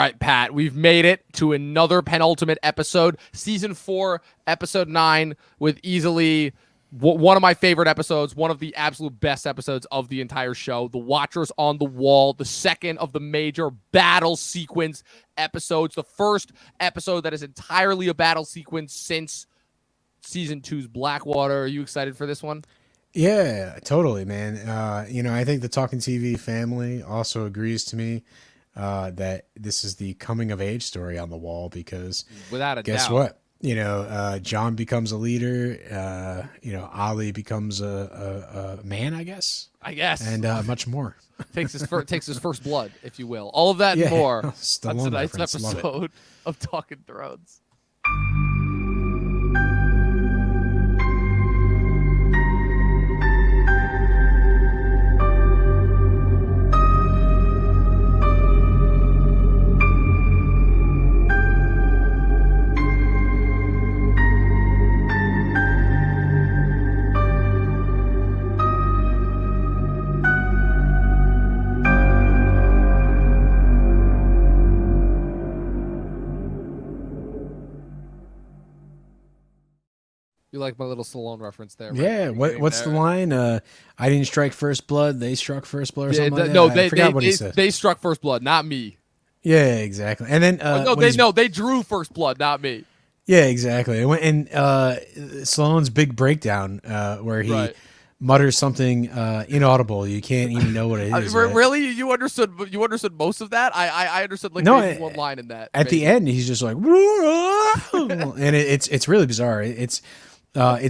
right, Pat, we've made it to another penultimate episode, season 4, episode 9, with easily one of my favorite episodes, one of the absolute best episodes of the entire show. The Watchers on the Wall, the second of the major battle sequence episodes, the first episode that is entirely a battle sequence since season 2's Blackwater. Are you excited for this one? Yeah, totally, man. I think the Talkin' TV family also agrees to me that this is the coming of age story on the wall because Without a guess doubt. what? John becomes a leader. Ali becomes a man, I guess, and much more. takes his first blood, if you will. All of that and Yeah, more on Stallone tonight's reference. Love it. episode of Talkin' Thrones. You like my little Stallone reference there? Right? Yeah, what's the line? I didn't strike first blood; they struck first blood, or something like that. No, I forgot what he said. they struck first blood, not me. Yeah, exactly. And then they drew first blood, not me. Yeah, exactly. And Stallone's big breakdown, where he mutters something inaudible. You can't even know what it is. Really, you understood most of that? I understood maybe one line in that. At the end, he's just like, and it's really bizarre. It's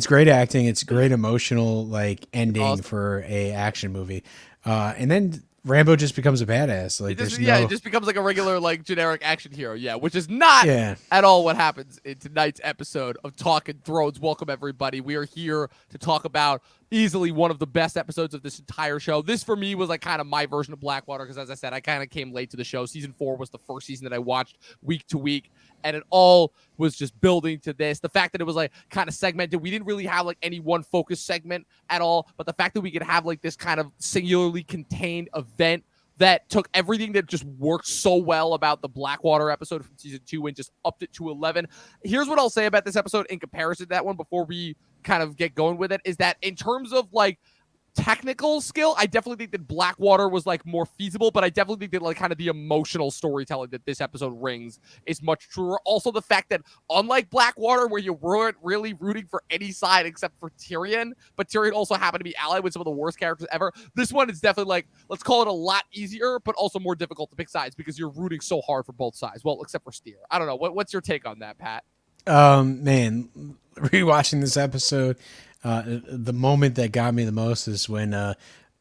great acting. It's great emotional ending for a action movie. And then Rambo just becomes a badass. It just becomes like a regular generic action hero. Yeah, which is not at all what happens in tonight's episode of Talkin' Thrones. Welcome everybody. We are here to talk about easily one of the best episodes of this entire show. This for me was kind of my version of Blackwater because, as I said, I kind of came late to the show. Season 4 was the first season that I watched week to week, and it all was just building to this. The fact that it was kind of segmented, we didn't really have any one focus segment at all, but the fact that we could have this kind of singularly contained event that took everything that just worked so well about the Blackwater episode from season 2 and just upped it to 11. Here's what I'll say about this episode in comparison to that one before we kind of get going with it, is that in terms of technical skill, I definitely think that Blackwater was more feasible, but I definitely think that kind of the emotional storytelling that this episode rings is much truer. Also, the fact that unlike Blackwater, where you weren't really rooting for any side except for Tyrion, but Tyrion also happened to be allied with some of the worst characters ever, this one is definitely let's call it a lot easier, but also more difficult to pick sides because you're rooting so hard for both sides. Well, except for Steer. I don't know. What's your take on that, Pat? Man, rewatching this episode, the moment that got me the most is when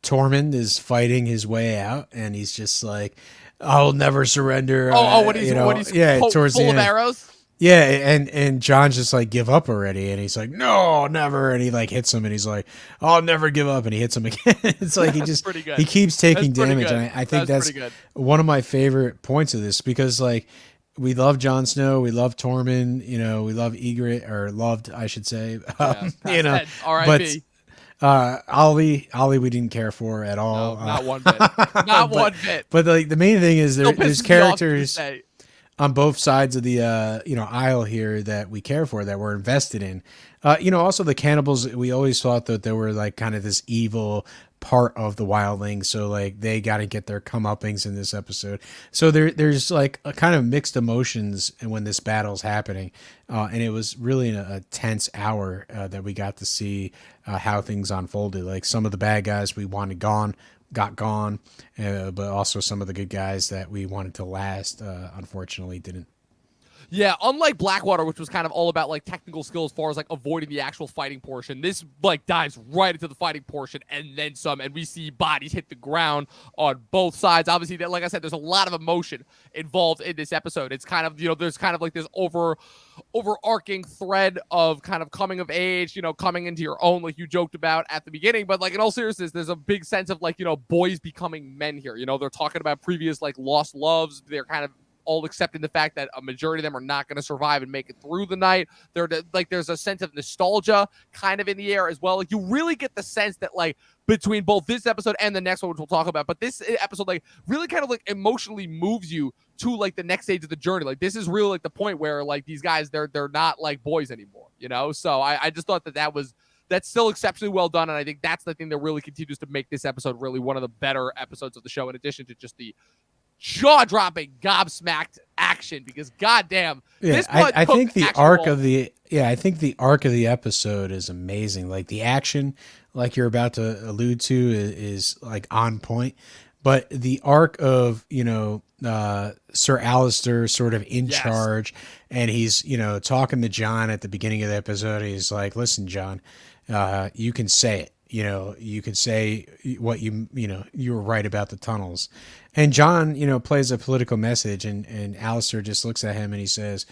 Tormund is fighting his way out, and he's just like, "I'll never surrender." When he's towards full of arrows. Yeah, and John's just give up already, and he's like, "No, never," and he hits him, and he's like, "I'll never give up," and he hits him again. It's he keeps taking damage, and I think that's one of my favorite points of this because we love Jon Snow, we love Tormund, we love Ygritte, or loved, I should say, R.I.P. But Ollie we didn't care for at all. No, not one bit. Not one bit. But the main thing is there's characters on both sides of the aisle here that we care for, that we're invested in. Also the cannibals, we always thought that they were kind of this evil part of the wildling, so they got to get their comeuppings in this episode. So there's a kind of mixed emotions when this battle's happening, and it was really a tense hour that we got to see how things unfolded. Some of the bad guys we wanted gone got gone, but also some of the good guys that we wanted to last unfortunately didn't. Yeah, unlike Blackwater, which was kind of all about technical skill as far as avoiding the actual fighting portion, this dives right into the fighting portion and then some, and we see bodies hit the ground on both sides. Obviously, like I said, there's a lot of emotion involved in this episode. It's kind of, there's kind of this overarching thread of kind of coming of age, coming into your own, like you joked about at the beginning. But in all seriousness, there's a big sense of boys becoming men here. They're talking about previous lost loves. They're kind of all accepting the fact that a majority of them are not going to survive and make it through the night. There's a sense of nostalgia kind of in the air as well. You really get the sense that between both this episode and the next one, which we'll talk about, but this episode really kind of emotionally moves you to like the next stage of the journey. Like this is really like the point where like these guys they're not like boys anymore, you know. So I just thought that's still exceptionally well done, and I think that's the thing that really continues to make this episode really one of the better episodes of the show, in addition to just the jaw-dropping, gobsmacked action. Because goddamn, this I think the arc of the episode is amazing. Like the action, like you're about to allude to, is like on point. But the arc of Sir Alistair sort of in charge, and he's talking to Jon at the beginning of the episode. He's like, "Listen, Jon, you can say it. You can say what you were right about the tunnels." And Jon, plays a political message, and Alistair just looks at him and he says,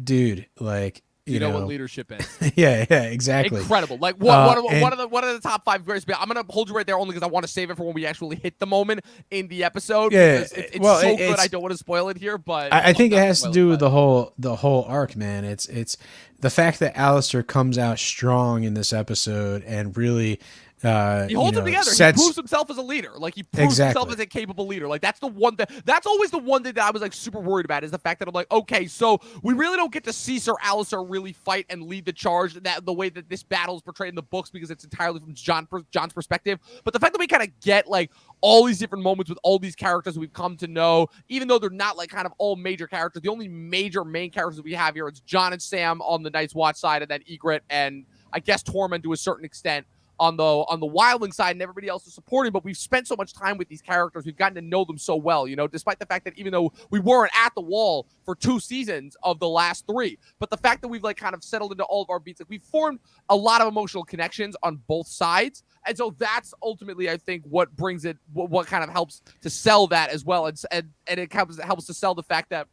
"Dude, like." You know what leadership is. yeah, exactly. Incredible. Like one of the top 5 greatest. I'm gonna hold you right there only because I want to save it for when we actually hit the moment in the episode. Yeah, it's so good. I don't want to spoil it here, but I think it has to do with the whole arc, man. It's the fact that Alistair comes out strong in this episode and really. He holds them together. He proves himself as a leader. Like he proves himself as a capable leader. Like that's the one thing. That's always the one thing that I was like super worried about, is the fact that I'm like, okay, so we really don't get to see Sir Alistair really fight and lead the charge that the way that this battle is portrayed in the books, because it's entirely from Jon's perspective. But the fact that we kind of get like all these different moments with all these characters we've come to know, even though they're not like kind of all major characters. The only major main characters that we have here, it's Jon and Sam on the Night's Watch side, and then Ygritte and I guess Tormund to a certain extent on the wildling side, and everybody else is supporting. But we've spent so much time with these characters, we've gotten to know them so well, despite the fact that even though we weren't at the wall for 2 seasons of the last 3, but the fact that we've like kind of settled into all of our beats, like we've formed a lot of emotional connections on both sides. And so that's ultimately, I think, what brings it, what kind of helps to sell that as well. And it helps to sell the fact that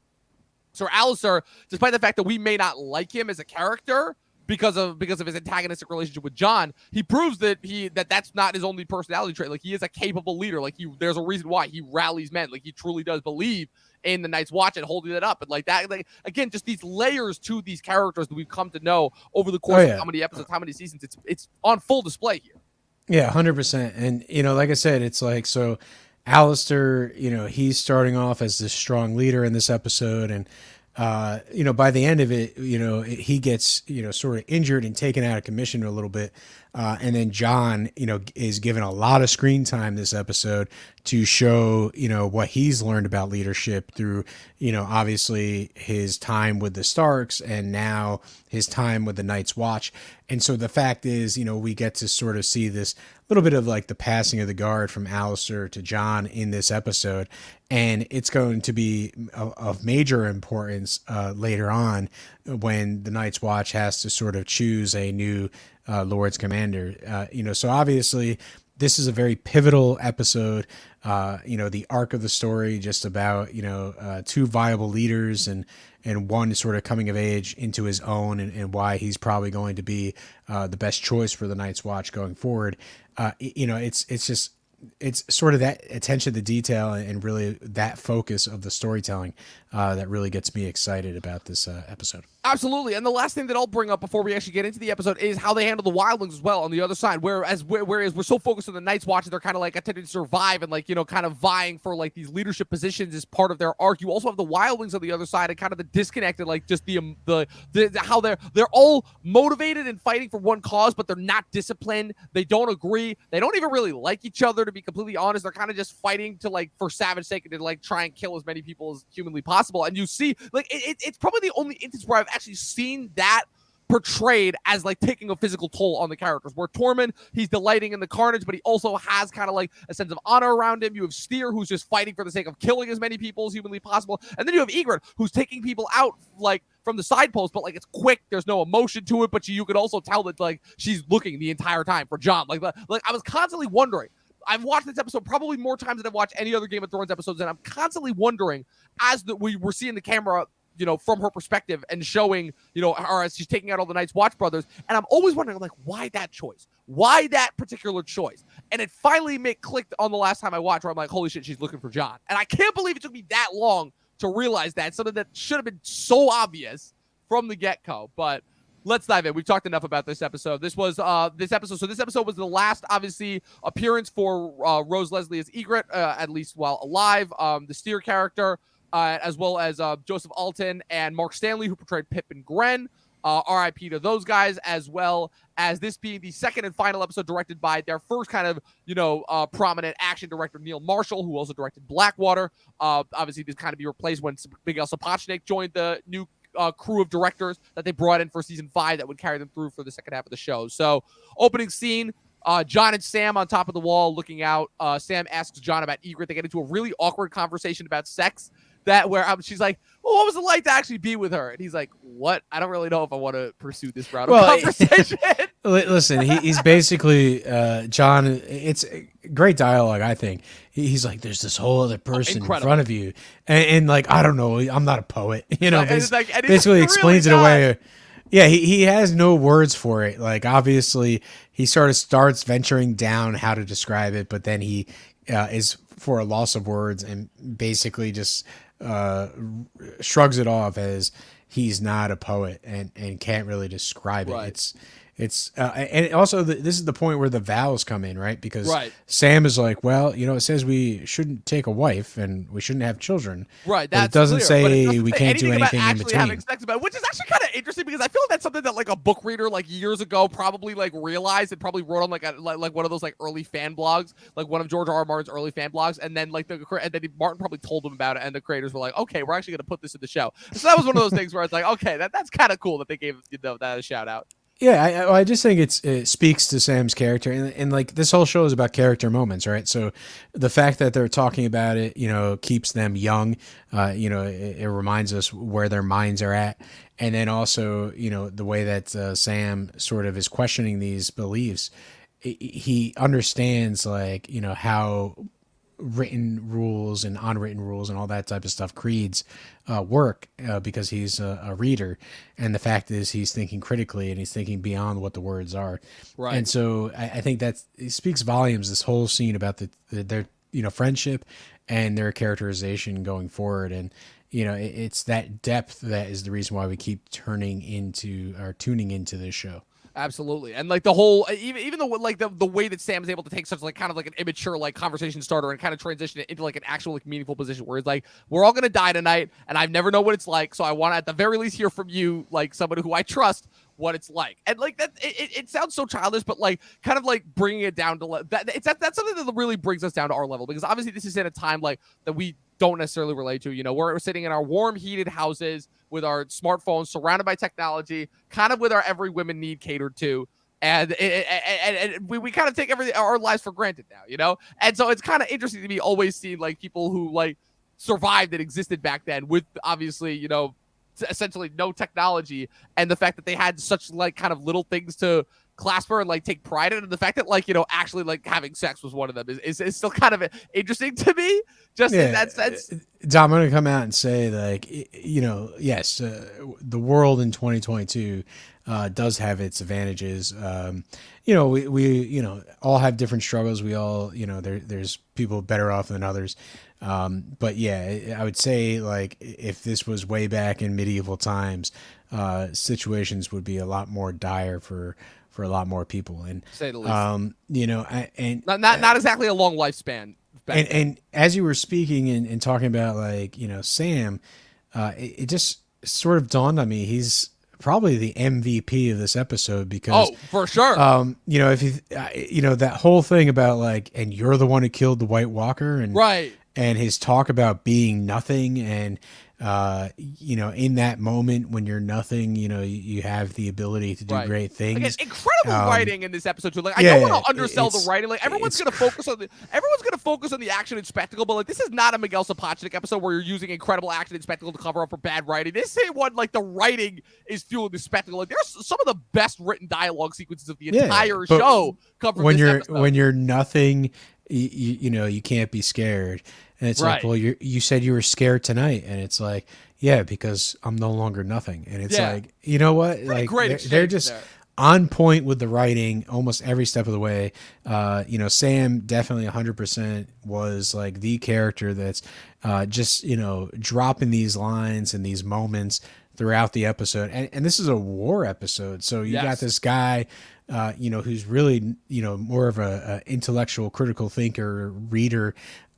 Sir Alistair, despite the fact that we may not like him as a character, because of his antagonistic relationship with Jon, he proves that that's not his only personality trait. Like he is a capable leader. Like there's a reason why he rallies men. Like he truly does believe in the Night's Watch and holding it up. And like that, like again, just these layers to these characters that we've come to know over the course of how many episodes, how many seasons. It's on full display here. Yeah, 100%. And like I said, it's like, so Alistair, he's starting off as this strong leader in this episode, and by the end of it, he gets, sort of injured and taken out of commission a little bit. And then Jon, is given a lot of screen time this episode to show, what he's learned about leadership through, obviously his time with the Starks and now his time with the Night's Watch. And so the fact is, we get to sort of see this little bit of like the passing of the guard from Alistair to Jon in this episode. And it's going to be of major importance later on when the Night's Watch has to sort of choose a new Lord's Commander. So obviously this is a very pivotal episode. The arc of the story, just about, 2 viable leaders and one sort of coming of age into his own, and why he's probably going to be the best choice for the Night's Watch going forward. It's sort of that attention to detail and really that focus of the storytelling that really gets me excited about this episode. Absolutely. And the last thing that I'll bring up before we actually get into the episode is how they handle the wildlings as well on the other side. Whereas we're so focused on the Night's Watch, they're kind of like attempting to survive and like, kind of vying for like these leadership positions as part of their arc. You also have the wildlings on the other side and kind of the disconnected, like just the how they're all motivated and fighting for one cause, but they're not disciplined. They don't agree. They don't even really like each other, to be completely honest. They're kind of just fighting to like for savage sake and to like try and kill as many people as humanly possible. And you see, like it's probably the only instance where I've actually seen that portrayed as like taking a physical toll on the characters, where Tormund, he's delighting in the carnage, but he also has kind of like a sense of honor around him. You have Styr, who's just fighting for the sake of killing as many people as humanly possible, and then you have Ygritte, who's taking people out like from the side post, but like it's quick, there's no emotion to it, but you could also tell that like she's looking the entire time for Jon. Like I was constantly wondering, I've watched this episode probably more times than I've watched any other Game of Thrones episodes, and I'm constantly wondering, as we were seeing the camera, from her perspective and showing, her as she's taking out all the Night's Watch brothers. And I'm always wondering, like, why that choice? Why that particular choice? And it finally clicked on the last time I watched, where I'm like, holy shit, she's looking for Jon. And I can't believe it took me that long to realize that. Something that should have been so obvious from the get-go. But let's dive in. We've talked enough about this episode. This was this episode. So this episode was the last, obviously, appearance for Rose Leslie as Ygritte, at least while alive. The Styr character. as well as Joseph Alton and Mark Stanley, who portrayed Pip and Gren. RIP to those guys, as well as this being the second and final episode directed by their first kind of, prominent action director, Neill Marshall, who also directed Blackwater. Obviously, this kind of be replaced when Miguel Sapochnik joined the new crew of directors that they brought in for season 5 that would carry them through for the second half of the show. So, opening scene, John and Sam on top of the wall looking out. Sam asks John about Egret. They get into a really awkward conversation about sex. She's like, well, what was it like to actually be with her? And he's like, what? I don't really know if I want to pursue this route of conversation. Listen, he's basically, John, it's great dialogue, I think. He's like, there's this whole other person in front of you. And like, I don't know, I'm not a poet. Basically explains it away. Yeah, he has no words for it. Like, obviously, he sort of starts venturing down how to describe it, but then he is for a loss of words and basically just shrugs it off as he's not a poet and can't really describe it. And also this is the point where the vows come in, right? Because Sam is like, well, it says we shouldn't take a wife and we shouldn't have children. Right. But it doesn't say we can't do anything in between. Having sex about, which is actually kind of interesting because I feel like that's something that like a book reader like years ago probably like realized and probably wrote on like one of those like early fan blogs, like one of George R. R. Martin's early fan blogs, and then Martin probably told them about it, and the creators were like, okay, we're actually going to put this in the show. So that was one of those things where it's like, okay, that's kind of cool that they gave that a shout out. Yeah, I just think it speaks to Sam's character, and like this whole show is about character moments, right? So the fact that they're talking about it, keeps them young. It reminds us where their minds are at, and then also, the way that Sam sort of is questioning these beliefs. He understands, like, how written rules and unwritten rules and all that type of stuff, creeds, work, because he's a reader, and the fact is he's thinking critically and he's thinking beyond what the words are. Right. And so I think it speaks volumes, this whole scene about their friendship and their characterization going forward. And it's that depth that is the reason why we keep tuning into this show. Absolutely. And like the whole, even the like the way that Sam is able to take such like kind of like an immature like conversation starter and kind of transition it into like an actual like meaningful position where it's like, we're all gonna die tonight and I've never known what it's like, so I want to at the very least hear from you, like somebody who I trust, what it's like. And like that, it sounds so childish, but like kind of like bringing it down to that's something that really brings us down to our level, because obviously this is in a time like that we don't necessarily relate to. We're sitting in our warm, heated houses with our smartphones, surrounded by technology, kind of with our every women need catered to. And we kind of take our lives for granted now, And so it's kind of interesting to me always seeing like people who like survived and existed back then with obviously, essentially no technology, and the fact that they had such like kind of little things to clasp her and like take pride in, and the fact that like actually like having sex was one of them is still kind of interesting to me, just in that sense. Dom, I'm gonna come out and say like yes, the world in 2022 does have its advantages. We all have different struggles. We all there's people better off than others. But yeah, I would say like if this was way back in medieval times, situations would be a lot more dire for a lot more people, and say the least. And not exactly a long lifespan. And as you were speaking and talking about like Sam, it just sort of dawned on me he's probably the MVP of this episode, because for sure. If that whole thing about like, and you're the one who killed the White Walker, and right. And his talk about being nothing, and in that moment when you're nothing, you have the ability to do great things. Again, incredible writing in this episode too. Like, I don't want to undersell the writing. Like, everyone's gonna focus on the action and spectacle, but like this is not a Miguel Sapochnik episode where you're using incredible action and spectacle to cover up for bad writing. This one, like the writing is fueling the spectacle. Like, there's some of the best written dialogue sequences of the entire show come from when this episode. When you're nothing, you can't be scared. And it's like, well, you said you were scared tonight, and it's like, yeah, because I'm no longer nothing. And it's like, you know what? Like, they're just on point with the writing almost every step of the way. Sam definitely 100% was like the character that's just dropping these lines and these moments throughout the episode. And this is a war episode, so you got this guy who's really more of a intellectual, critical thinker, reader.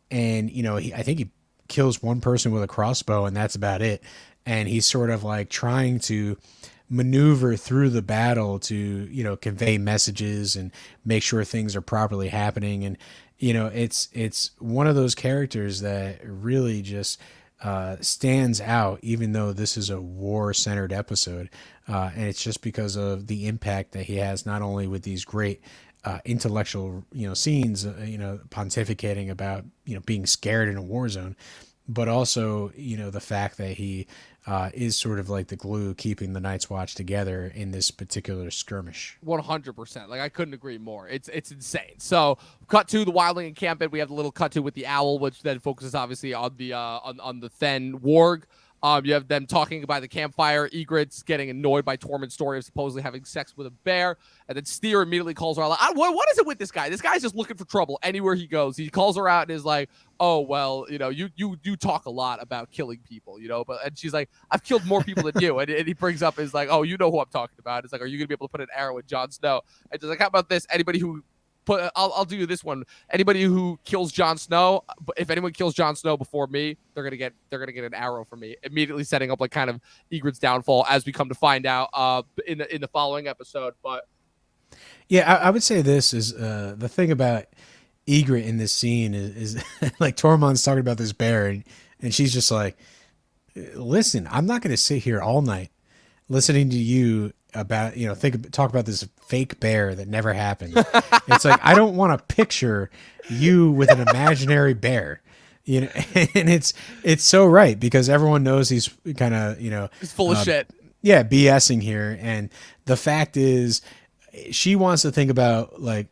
And I think he kills one person with a crossbow, and that's about it. And he's sort of like trying to maneuver through the battle to, you know, convey messages and make sure things are properly happening. And, you know, it's one of those characters that really just stands out, even though this is a war-centered episode. And it's just because of the impact that he has, not only with these great intellectual, you know, scenes, you know, pontificating about, you know, being scared in a war zone, but also, you know, the fact that he is sort of like the glue keeping the Night's Watch together in this particular skirmish. 100%. Like, I couldn't agree more. It's insane. So, cut to the wildling encampment. We have the little cut to with the owl, which then focuses obviously on the on the Then warg. You have them talking by the campfire. Egret's getting annoyed by Tormund's story of supposedly having sex with a bear. And then Styr immediately calls her out. What is it with this guy? This guy's just looking for trouble anywhere he goes. He calls her out and is like, oh, well, you know, you talk a lot about killing people, you know. And she's like, I've killed more people than you. And he brings up, is like, oh, you know who I'm talking about. It's like, are you going to be able to put an arrow in Jon Snow? And she's like, how about this? Anybody who... I'll do this one. Anybody who kills Jon Snow, if anyone kills Jon Snow before me, they're gonna get an arrow from me. Immediately setting up like kind of Egret's downfall, as we come to find out in the following episode. But yeah, I would say this is the thing about Egret in this scene is like Tormund's talking about this bear, and she's just like, listen, I'm not gonna sit here all night listening to you about, you know, talk about this fake bear that never happened. It's like, I don't want to picture you with an imaginary bear, you know. And it's so right, because everyone knows he's kind of, you know, he's full of shit. Yeah, BSing here. And the fact is, she wants to think about like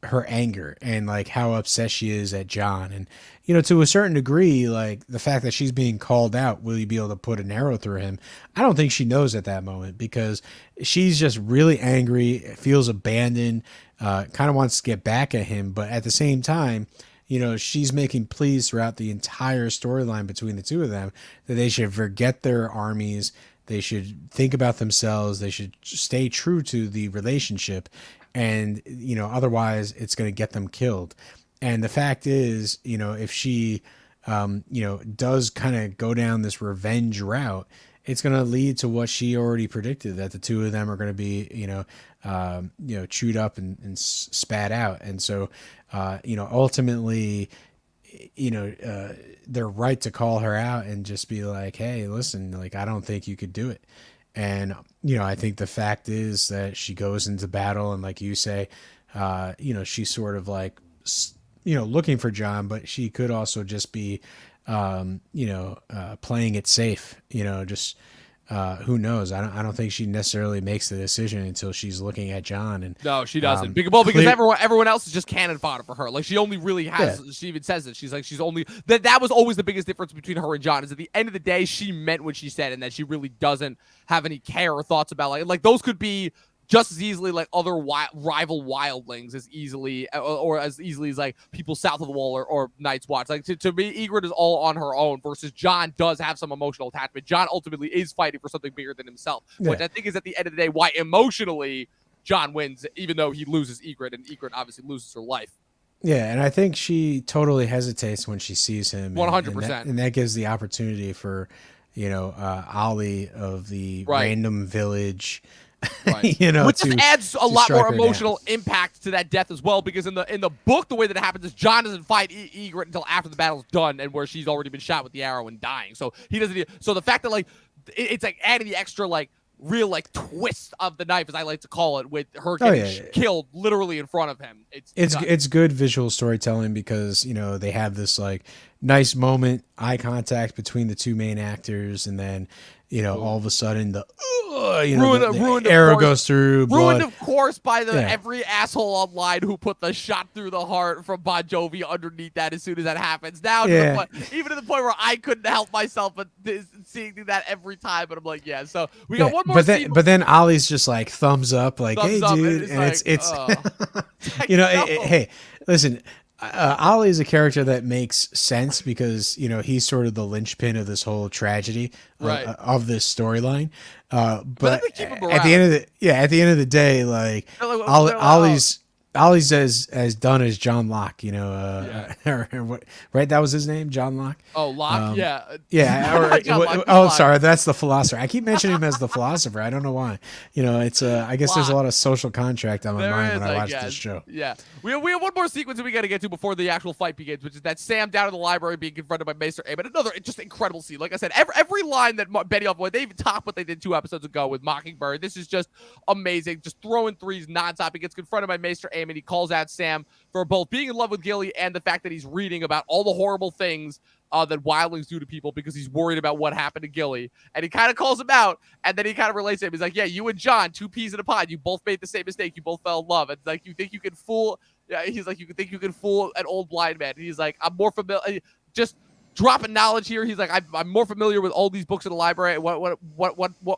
her anger and like how upset she is at Jon. And, you know, to a certain degree, like the fact that she's being called out, will you be able to put an arrow through him? I don't think she knows at that moment, because she's just really angry, feels abandoned, kind of wants to get back at him. But at the same time, you know, she's making pleas throughout the entire storyline between the two of them that they should forget their armies. They should think about themselves. They should stay true to the relationship. And, you know, otherwise it's going to get them killed. And the fact is, you know, if she, you know, does kind of go down this revenge route, it's going to lead to what she already predicted, that the two of them are going to be, you know, chewed up and spat out. And so, you know, ultimately, you know, they're right to call her out and just be like, hey, listen, like, I don't think you could do it. And, you know, I think the fact is that she goes into battle, and like you say, you know, she's sort of like, you know, looking for Jon, but she could also just be, you know, playing it safe, you know, just, who knows? I don't think she necessarily makes the decision until she's looking at Jon. And no, she doesn't. Because everyone else is just cannon fodder for her. Like, she only really has. Yeah. She even says it. She's like, she's only that was always the biggest difference between her and Jon. Is at the end of the day, she meant what she said, and that she really doesn't have any care or thoughts about like those could be just as easily like other rival wildlings as easily, or as easily as like people south of the wall or Night's Watch. Like, to me, Egret is all on her own, versus Jon does have some emotional attachment. Jon ultimately is fighting for something bigger than himself, which I think is at the end of the day why emotionally Jon wins, even though he loses Egret, and Egret obviously loses her life. Yeah, and I think she totally hesitates when she sees him. 100%. And that gives the opportunity for, you know, Ollie of the random village. Right. You know, which just adds a lot more emotional impact to that death as well, because in the book, the way that it happens is Jon doesn't fight Egret until after the battle's done, and where she's already been shot with the arrow and dying. So he doesn't. So the fact that like it's like adding the extra like real like twist of the knife, as I like to call it, with her getting killed literally in front of him. It's good visual storytelling, because, you know, they have this like nice moment, eye contact between the two main actors, and then, you know, all of a sudden the arrow goes through. Ruined, of course, by every asshole online who put the shot through the heart from Bon Jovi underneath that as soon as that happens. Now, even to the point where I couldn't help myself but seeing that every time. But I'm like, yeah. So we got one more scene. But then Ollie's just like thumbs up, like, hey, dude. And it's you know, hey, listen. Ollie is a character that makes sense, because, you know, he's sort of the linchpin of this whole tragedy of this storyline. But at the end of the day, like, Ollie's Ollie's as done as John Locke, you know, right? That was his name, John Locke. Oh, Locke, yeah. Sorry, that's the philosopher. I keep mentioning him as the philosopher. I don't know why. You know, it's I guess there's a lot of social contract on my mind when I watch this show. Yeah, we have one more sequence that we got to get to before the actual fight begins, which is that Sam down in the library being confronted by Maester Aemon. Another just incredible scene. Like I said, every line that Benioff, they even topped what they did 2 episodes ago with Mockingbird. This is just amazing. Just throwing threes nonstop. He gets confronted by Maester Aemon. He calls out Sam for both being in love with Gilly and the fact that he's reading about all the horrible things that wildlings do to people because he's worried about what happened to Gilly. And he kind of calls him out, and then he kind of relates to him. He's like, yeah, you and John, 2 peas in a pod. You both made the same mistake. You both fell in love. It's like, you think you can fool... Yeah, he's like, you think you can fool an old blind man. And he's like, I'm more familiar... Just dropping knowledge here. He's like, I'm more familiar with all these books in the library. What?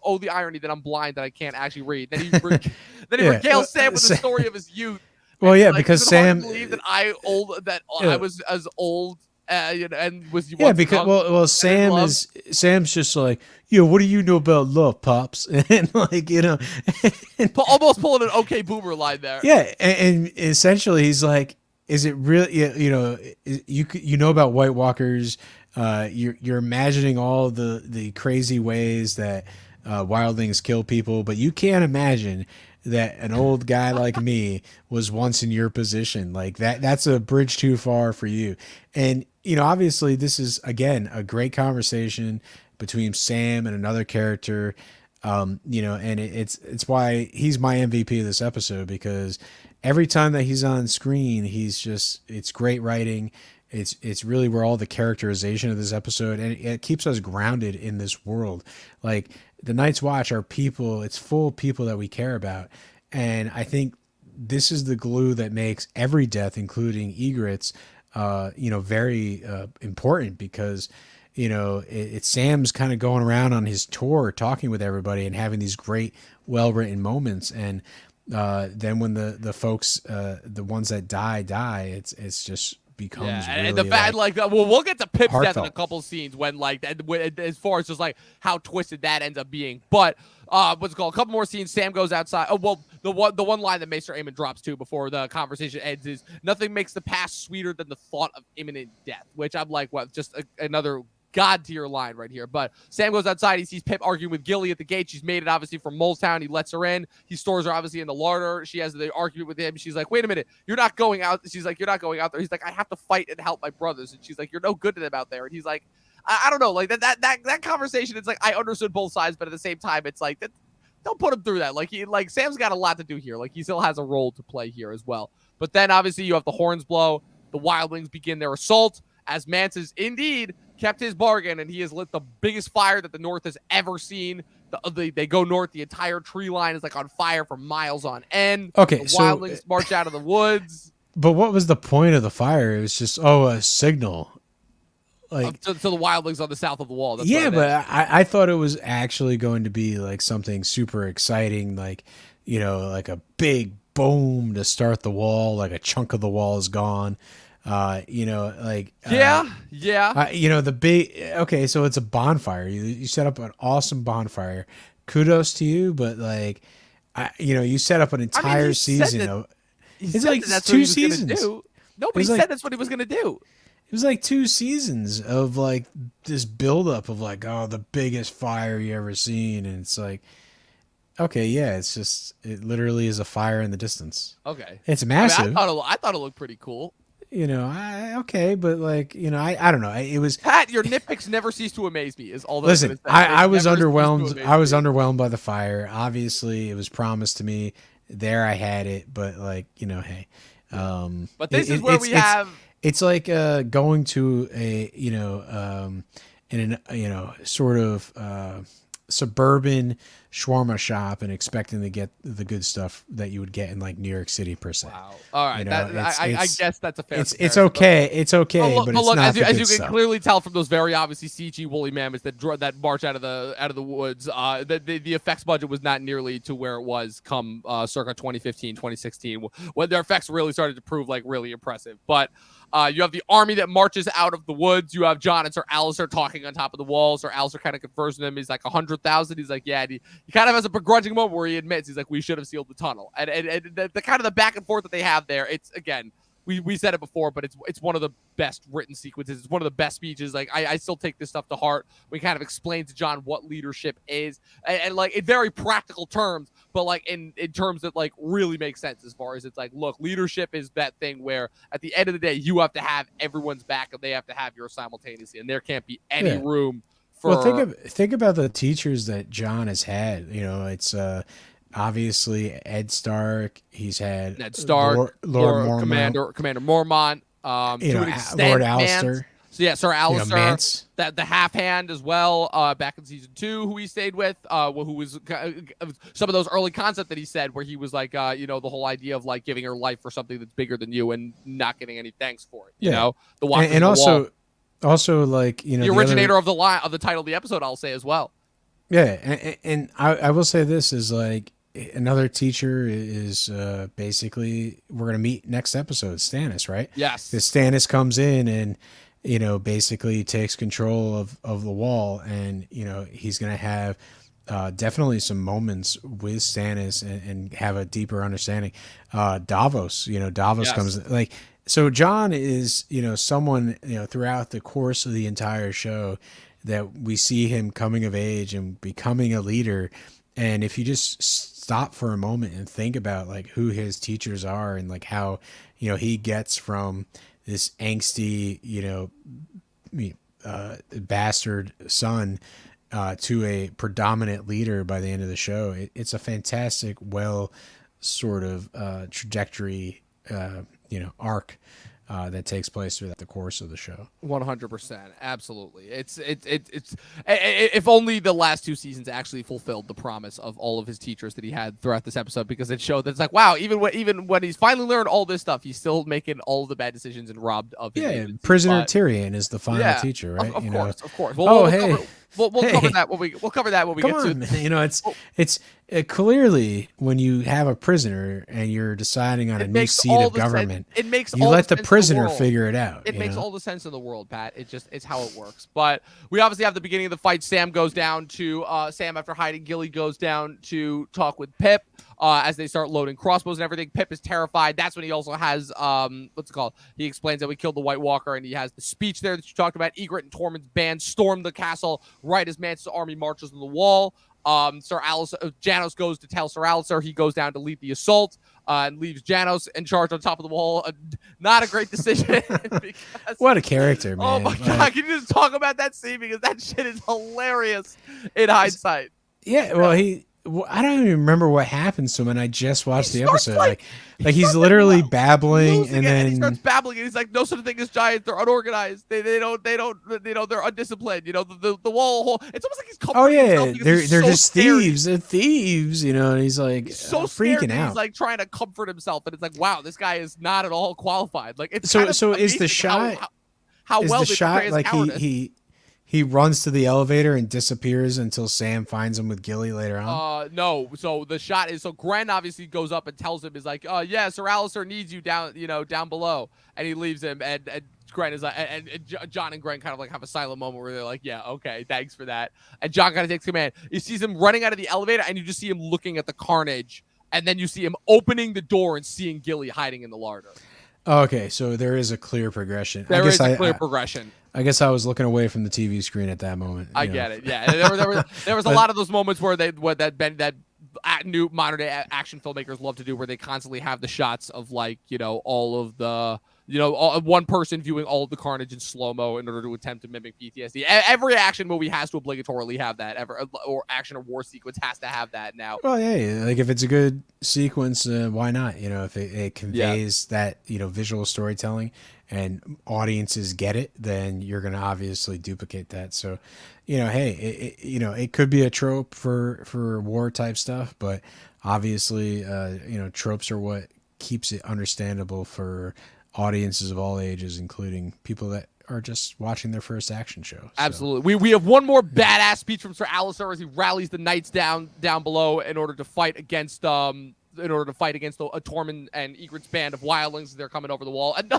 Oh, the irony that I'm blind, that I can't actually read. Then he regales Sam with the story of his youth. Well, yeah, because Sam believed that I was as old, and was because Sam's just like, what do you know about love, pops? And like, almost pulling an OK Boomer line there. Yeah, and essentially he's like, is it really, you know about White Walkers, you're imagining all the crazy ways that wildlings kill people, but you can't imagine that an old guy like me was once in your position. Like that's a bridge too far for you. And obviously this is, again, a great conversation between Sam and another character, and it's why he's my MVP of this episode, because every time that he's on screen, it's great writing. It's really where all the characterization of this episode, and it keeps us grounded in this world. Like, the Night's Watch are people, it's full of people that we care about. And I think this is the glue that makes every death, including Egret's, very important, because, it's Sam's kind of going around on his tour, talking with everybody and having these great, well-written moments. And then when the folks, the ones that die, it's just becomes really, and the bad we'll get to Pip's heartfelt death in a couple scenes when as far as just like how twisted that ends up being. But what's it called? A couple more scenes. Sam goes outside. Oh well, the one line that Maester Aemon drops too before the conversation ends is, nothing makes the past sweeter than the thought of imminent death. Which I'm like, what? Just another God tier line right here. But Sam goes outside. He sees Pip arguing with Gilly at the gate. She's made it obviously from Molestown. He lets her in. He stores her obviously in the larder. She has the argument with him. She's like, wait a minute, you're not going out. She's like, you're not going out there. He's like, I have to fight and help my brothers. And she's like, you're no good to them out there. And he's like, I don't know, like that conversation. It's like, I understood both sides, but at the same time, it's like, don't put him through that. Like Sam's got a lot to do here. Like, he still has a role to play here as well. But then obviously you have the horns blow. The wildlings begin their assault, as Mance has indeed kept his bargain, and he has lit the biggest fire that the North has ever seen. They go north. The entire tree line is like on fire for miles on end. Okay, the wildlings march out of the woods. But what was the point of the fire? It was just a signal, like to the wildlings on the south of the wall. That's but I thought it was actually going to be like something super exciting, like like a big boom to start the wall, like a chunk of the wall is gone. The big, okay, so it's a bonfire. You set up an awesome bonfire. Kudos to you, but like, you set up an entire season. It's like 2 seasons. Nobody said that's what he was going to do. It was like 2 seasons of like this buildup of like, the biggest fire you ever seen, and it's like, okay, yeah, it literally is a fire in the distance. Okay, it's massive. I thought it looked pretty cool. But like, I don't know. It was Pat. Your nitpicks never cease to amaze me. Is all that. Listen, I was underwhelmed. I was underwhelmed by the fire. Obviously, it was promised to me. There, I had it, but like, hey. But this is where we have. It's like going to a sort of suburban shawarma shop and expecting to get the good stuff that you would get in like New York City per se. Wow. All right. I guess that's a fair. It's okay. It's okay. But look, as you can clearly tell from those very obviously CG woolly mammoths that march out of the woods, the effects budget was not nearly to where it was come circa 2015, 2016, when their effects really started to prove like really impressive. But you have the army that marches out of the woods. You have Jon and Sir Alistair talking on top of the walls. Sir Alistair kind of confers with him. He's like 100,000. He's like, yeah. he kind of has a begrudging moment where he admits he's like, we should have sealed the tunnel, and the kind of the back and forth that they have there. It's again. We said it before, but it's one of the best written sequences. It's one of the best speeches. Like I still take this stuff to heart. We kind of explain to Jon what leadership is, and like in very practical terms, but like in terms that like really make sense as far as it's like, look, leadership is that thing where at the end of the day you have to have everyone's back and they have to have yours simultaneously, and there can't be any room for. Well, think about the teachers that Jon has had. You know, it's obviously Ed Stark. He's had Ned Stark, Lord Mormont, Commander Mormont, Lord Alistair. So yeah, Sir Alistair, Mance. that the half hand as well, back in season 2, who he stayed with, who was some of those early concepts that he said, where he was like, the whole idea of like giving her life for something that's bigger than you and not getting any thanks for it. You know, the Watchers and of the Wall. Also like the originator of the line of the title of the episode, I'll say as well. Yeah, and I will say this is like. Another teacher is basically we're gonna meet next episode, Stannis, right? Yes. Because Stannis comes in and basically takes control of the wall, and he's gonna have definitely some moments with Stannis and have a deeper understanding. Davos, Davos comes like so. Jon is someone throughout the course of the entire show that we see him coming of age and becoming a leader. And if you just stop for a moment and think about like who his teachers are and like how, he gets from this angsty, bastard son to a predominant leader by the end of the show, it's a fantastic, sort of trajectory, arc that takes place throughout the course of the show. 100%, absolutely. It's if only the last 2 seasons actually fulfilled the promise of all of his teachers that he had throughout this episode, because it showed that it's like, wow, even when he's finally learned all this stuff, he's still making all of the bad decisions and robbed of his agency. Prisoner Tyrion is the final teacher, right? Of course. We'll cover that when we get to. It's clearly when you have a prisoner and you're deciding on a new seat of government, you let the prisoner figure it out. It makes all the sense in the world, Pat. It's how it works. But we obviously have the beginning of the fight. Sam goes down to Sam after hiding. Gilly goes down to talk with Pip as they start loading crossbows and everything. Pip is terrified. That's when he also has what's it called? He explains that we killed the White Walker, and he has the speech there that you talked about. Ygritte and Tormund's band storm the castle right as Mance's army marches to the wall. Janos goes to tell Sir Alistair. He goes down to lead the assault and leaves Janos in charge on top of the wall. Not a great decision. What a character, man. Oh my God. Can you just talk about that scene? Because that shit is hilarious in hindsight. Yeah, well, I don't even remember what happens to him, and I just watched the episode. Like he's literally babbling, and then he starts babbling, and he's like, "No such thing as giants. They're unorganized. They don't. They're undisciplined. The wall. It's almost like he's comforting himself. They're just thieves. They're thieves. And he's like so freaking out. He's like trying to comfort himself, and it's like, wow, this guy is not at all qualified. Like it's so is the shot how well the shot like he runs to the elevator and disappears until Sam finds him with Gilly later on? No. So the shot is, Gren obviously goes up and tells him, is like, yeah, Sir Alistair needs you down below. And he leaves him, and Gren is like, and Jon and Gren kind of like have a silent moment where they're like, yeah, okay, thanks for that. And Jon kind of takes command. You see him running out of the elevator, and you just see him looking at the carnage. And then you see him opening the door and seeing Gilly hiding in the larder. Okay, so there is a clear progression. There is a clear progression. I guess I was looking away from the TV screen at that moment. I get it. Yeah, there was a lot of those moments where that new modern day action filmmakers love to do, where they constantly have the shots of like all of the one person viewing all of the carnage in slow-mo in order to attempt to mimic PTSD. Every action movie has to obligatorily have that, or action or war sequence has to have that now. Well, yeah, like if it's a good sequence, why not? If it conveys that visual storytelling and audiences get it, then you're going to obviously duplicate that. So, hey, it could be a trope for war type stuff, but obviously, tropes are what keeps it understandable for audiences of all ages, including people that are just watching their first action show. So. Absolutely. We have one more badass speech from Sir Alistair as he rallies the knights down below in order to fight against Tormund and Ygritte's band of wildlings as they're coming over the wall. And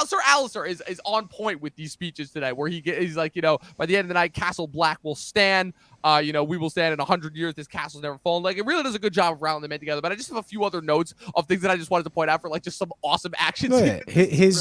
Sir Alistair is on point with these speeches today, where he's like, by the end of the night, Castle Black will stand. We will stand in 100 years. This castle's never fallen. Like, it really does a good job of rounding the men together. But I just have a few other notes of things that I just wanted to point out for like just some awesome action scenes. His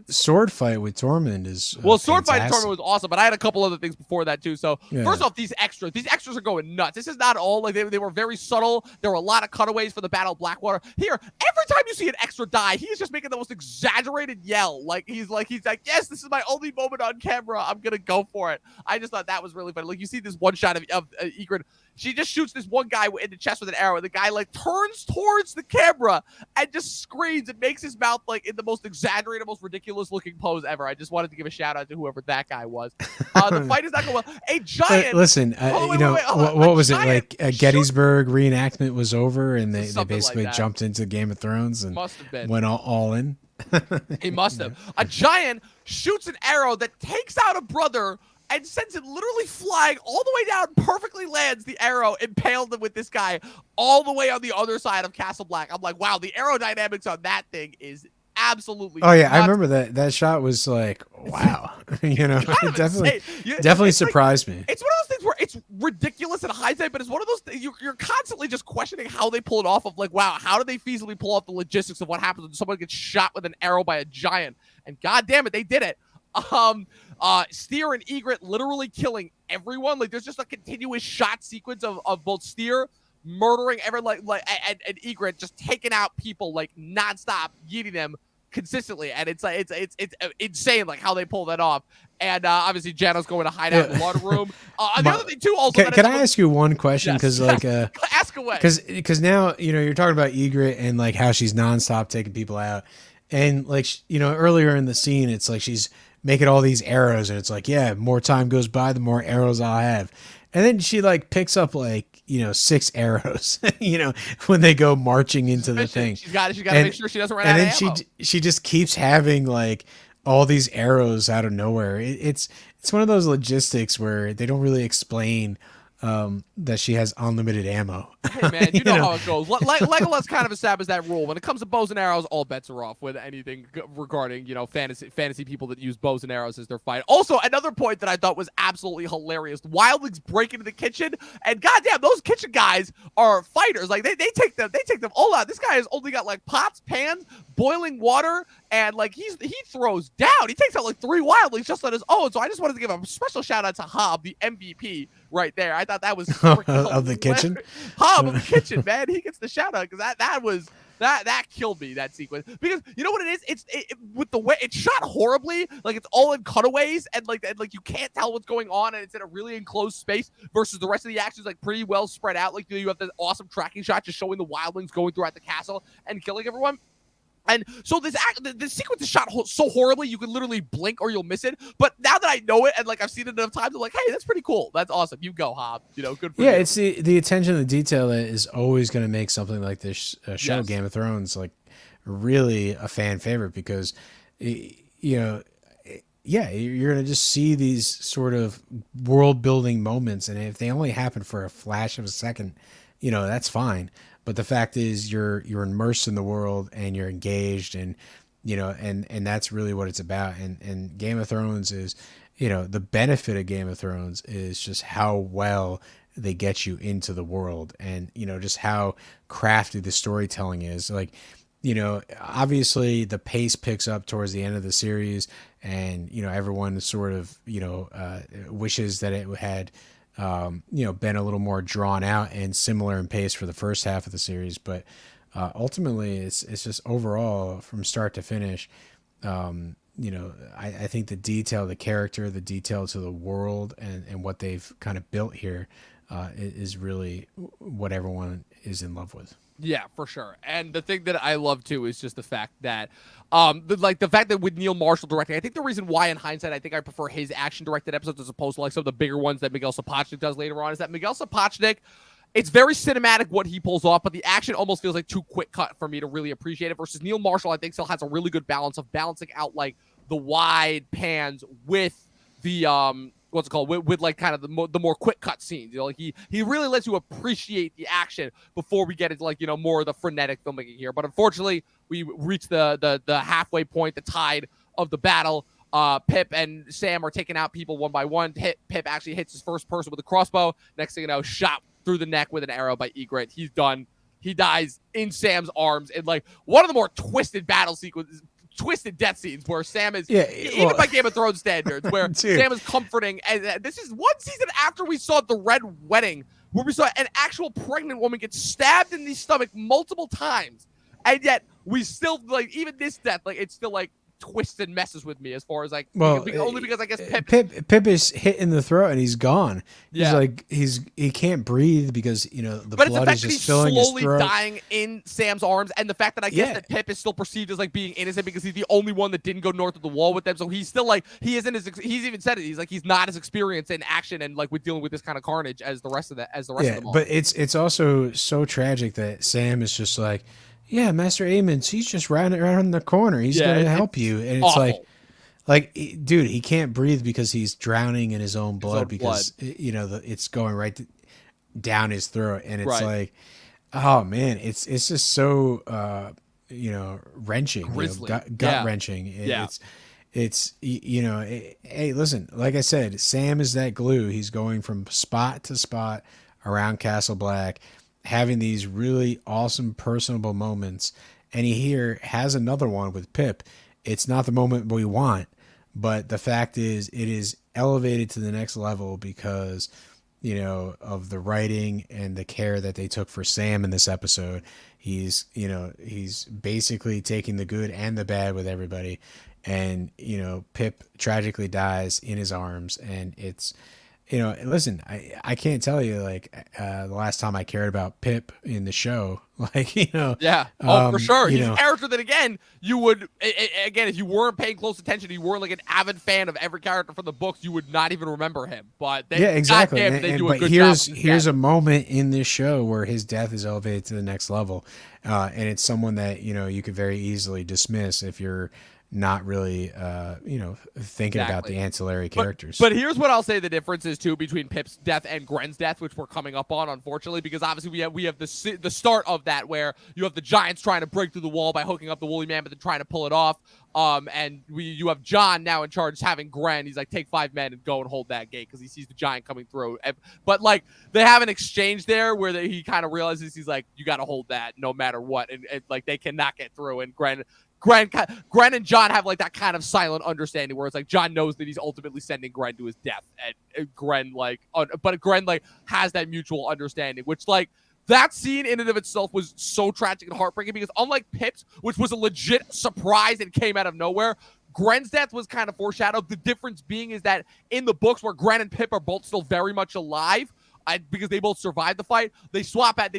sword fight with Tormund is sword fight with Tormund was awesome. But I had a couple other things before that too. So first off, these extras are going nuts. This is not all like they were very subtle. There were a lot of cutaways for the Battle of Blackwater. Here, every time you see an extra die, he is just making the most exaggerated yell. Like he's like, yes, this is my only moment on camera. I'm gonna go for it. I just thought that was really funny. Like you see this one shot of Ygritte. She just shoots this one guy in the chest with an arrow. The guy like turns towards the camera and just screams and makes his mouth like in the most exaggerated, most ridiculous looking pose ever. I just wanted to give a shout out to whoever that guy was. The fight is not going well. A giant. Listen, what was it like? Gettysburg reenactment was over, and they basically jumped into Game of Thrones and went all in. He must have. A giant shoots an arrow that takes out a brother and sends it literally flying all the way down, perfectly lands the arrow, impaled him with this guy all the way on the other side of Castle Black. I'm like, wow, the aerodynamics on that thing is absolutely nuts. I remember that shot was like, wow. It definitely surprised me. It's one of those things where it's ridiculous in hindsight, but it's one of those things you're constantly just questioning how they pull it off of like, wow, how do they feasibly pull off the logistics of what happens when someone gets shot with an arrow by a giant? And god damn it, they did it. Styr and Ygritte literally killing everyone. Like there's just a continuous shot sequence of both Styr murdering everyone and Ygritte just taking out people like nonstop, yeeting them consistently, and it's insane like how they pull that off. And obviously Jano's going to hide out in the water room. The other thing too, also, can I ask you one question? Because ask away. Because now you're talking about Ygritte and like how she's nonstop taking people out, and like earlier in the scene, it's like she's making all these arrows, and it's like, yeah, more time goes by, the more arrows I'll have. And then she like picks up like 6 arrows, when they go marching into the thing. She's got to make sure she doesn't run out of ammo. And then she just keeps having like all these arrows out of nowhere. It's one of those logistics where they don't really explain that she has unlimited ammo. Hey man, you know how it goes. Legolas kind of established that rule. When it comes to bows and arrows, all bets are off with anything regarding fantasy people that use bows and arrows as their fight. Also, another point that I thought was absolutely hilarious: wildlings break into the kitchen, and goddamn, those kitchen guys are fighters. Like they take them all out. This guy has only got like pots, pans, boiling water, and like he throws down. He takes out like 3 wildlings just on his own. So I just wanted to give a special shout out to Hob, the MVP, right there. I thought that was of the kitchen. Hob of the kitchen, man. He gets the shout out because that killed me, that sequence. Because you know what it is? It's with the way it's shot horribly. Like it's all in cutaways and like you can't tell what's going on, and it's in a really enclosed space versus the rest of the action is like pretty well spread out. Like you have this awesome tracking shot just showing the wildlings going throughout the castle and killing everyone. And so this sequence is shot so horribly you can literally blink or you'll miss it. But now that I know it and like I've seen it enough times, I'm like, hey, that's pretty cool. That's awesome. You go, Hob. Good for you. Yeah, it's the attention to detail that is always going to make something like this show, Game of Thrones, like really a fan favorite because, you're going to just see these sort of world building moments, and if they only happen for a flash of a second, that's fine. But the fact is you're immersed in the world and you're engaged, and and that's really what it's about. And Game of Thrones is, the benefit of Game of Thrones is just how well they get you into the world, and just how crafty the storytelling is. Like, obviously the pace picks up towards the end of the series, and everyone sort of wishes that it had been a little more drawn out and similar in pace for the first half of the series. But ultimately, it's just overall from start to finish. I think the detail, the character, the detail to the world, and what they've kind of built here is really what everyone is in love with. Yeah, for sure. And the thing that I love too is just the fact that, the fact that with Neill Marshall directing, I think the reason why in hindsight I think I prefer his action directed episodes as opposed to like some of the bigger ones that Miguel Sapochnik does later on is that Miguel Sapochnik, it's very cinematic what he pulls off, but the action almost feels like too quick cut for me to really appreciate it. Versus Neill Marshall, I think still has a really good balance of balancing out like the wide pans with the what's it called, with like kind of the more quick cut scenes. Like he really lets you appreciate the action before we get into like more of the frenetic filmmaking here. But unfortunately, we reached the halfway point, the tide of the battle. Pip and Sam are taking out people one by one. Pip actually hits his first person with a crossbow. Next thing you know, shot through the neck with an arrow by Ygritte. He's done. He dies in Sam's arms in like one of the more twisted battle sequences, twisted death scenes where Sam is, even by Game of Thrones standards, where Sam is comforting. And this is one season after we saw the Red Wedding, where we saw an actual pregnant woman get stabbed in the stomach multiple times. And yet we still, like, even this death, like, it's still like twists and messes with me as far as like, only because I guess Pip is hit in the throat and he's gone. He's like he can't breathe because the blood is just filling his throat. But it's the fact that he's slowly dying in Sam's arms, and the fact that I guess that Pip is still perceived as like being innocent because he's the only one that didn't go north of the wall with them. So he's still like he's even said it. He's like he's not as experienced in action and like with dealing with this kind of carnage as the rest of them. But it's also so tragic that Sam is just like, yeah, Master Aemond's, he's just right around the corner. He's going to help you. And it's awful. like, dude, he can't breathe because he's drowning in his own blood because, it's going right down his throat. And it's like, oh, man, it's just so, wrenching, gut wrenching. It's hey, listen, like I said, Sam is that glue. He's going from spot to spot around Castle Black, having these really awesome personable moments, and he here has another one with Pip. It's not the moment we want, but the fact is it is elevated to the next level because of the writing and the care that they took for Sam in this episode. He's basically taking the good and the bad with everybody, and Pip tragically dies in his arms, and it's listen, I can't tell you like the last time I cared about Pip in the show, like for sure. He's a character that again you would if you weren't paying close attention, you weren't like an avid fan of every character from the books, you would not even remember him. But exactly. They do a good here's a moment in this show where his death is elevated to the next level, and it's someone that you could very easily dismiss if you're not really thinking about the ancillary characters. But here's what I'll say the difference is too between Pip's death and Gren's death, which we're coming up on, unfortunately, because obviously we have the start of that where you have the giants trying to break through the wall by hooking up the woolly mammoth and trying to pull it off. And you have Jon now in charge having Gren. He's like, take 5 men and go and hold that gate because he sees the giant coming through. But like they have an exchange there where he kind of realizes he's like, you got to hold that no matter what, and like they cannot get through. And Gren and Jon have like that kind of silent understanding where it's like Jon knows that he's ultimately sending Gren to his death, and Gren but Gren like has that mutual understanding, which like that scene in and of itself was so tragic and heartbreaking because unlike Pip's, which was a legit surprise and came out of nowhere, Gren's death was kind of foreshadowed. The difference being is that in the books where Gren and Pip are both still very much alive, because they both survived the fight, they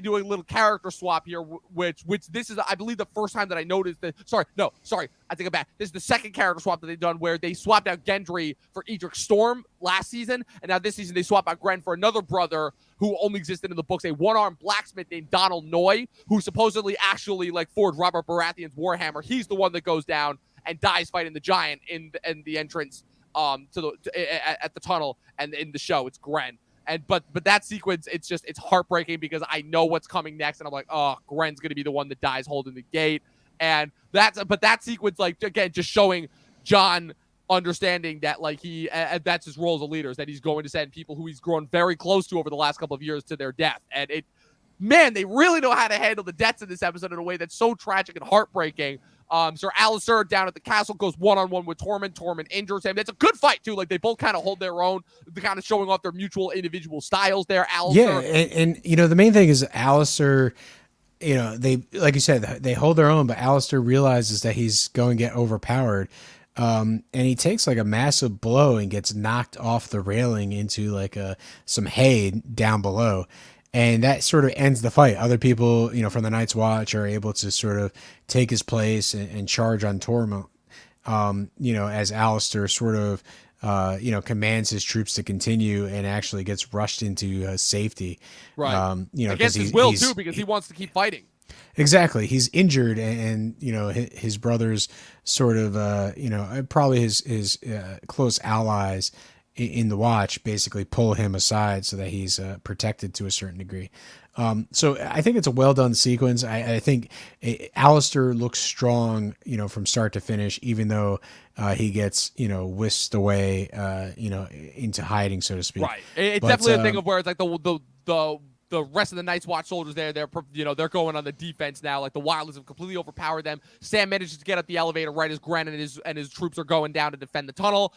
do a little character swap here, which this is, I believe, the first time that I noticed that. Sorry, I take it back. This is the second character swap that they've done where they swapped out Gendry for Edric Storm last season, and now this season they swap out Gren for another brother who only existed in the books, a one-armed blacksmith named Donald Noy, who supposedly actually like forged Robert Baratheon's Warhammer. He's the one that goes down and dies fighting the giant in the entrance at the tunnel, and in the show it's Gren. But that sequence, it's heartbreaking because I know what's coming next, and I'm like, oh, Gren's gonna be the one that dies holding the gate, and that sequence, like again, just showing Jon understanding that like that's his role as a leader, is that he's going to send people who he's grown very close to over the last couple of years to their death, and they really know how to handle the deaths in this episode in a way that's so tragic and heartbreaking. Sir Alistair down at the castle goes one-on-one with Tormund. Tormund injures him. It's a good fight, too. Like, they both kind of hold their own. They're kind of showing off their mutual individual styles there. Alistair. Yeah, and the main thing is Alistair, they, like you said, they hold their own, but Alistair realizes that he's going to get overpowered. And he takes, like, a massive blow and gets knocked off the railing into, like, some hay down below. And that sort of ends the fight. Other people, from the Night's Watch are able to sort of take his place and charge on Tormund, as Alistair sort of, commands his troops to continue and actually gets rushed into safety. Right. Against his will, too, because he wants to keep fighting. Exactly. He's injured, and his brothers sort of, probably his close allies, in the watch basically pull him aside so that he's protected to a certain degree. So I think it's a well done sequence. I think Alistair looks strong, from start to finish, even though he gets, whisked away, into hiding, so to speak. Right. It's definitely a thing of where it's like the rest of the Night's Watch soldiers they're going on the defense now. Like the wildlings have completely overpowered them. Sam manages to get up the elevator right as Gren and his troops are going down to defend the tunnel.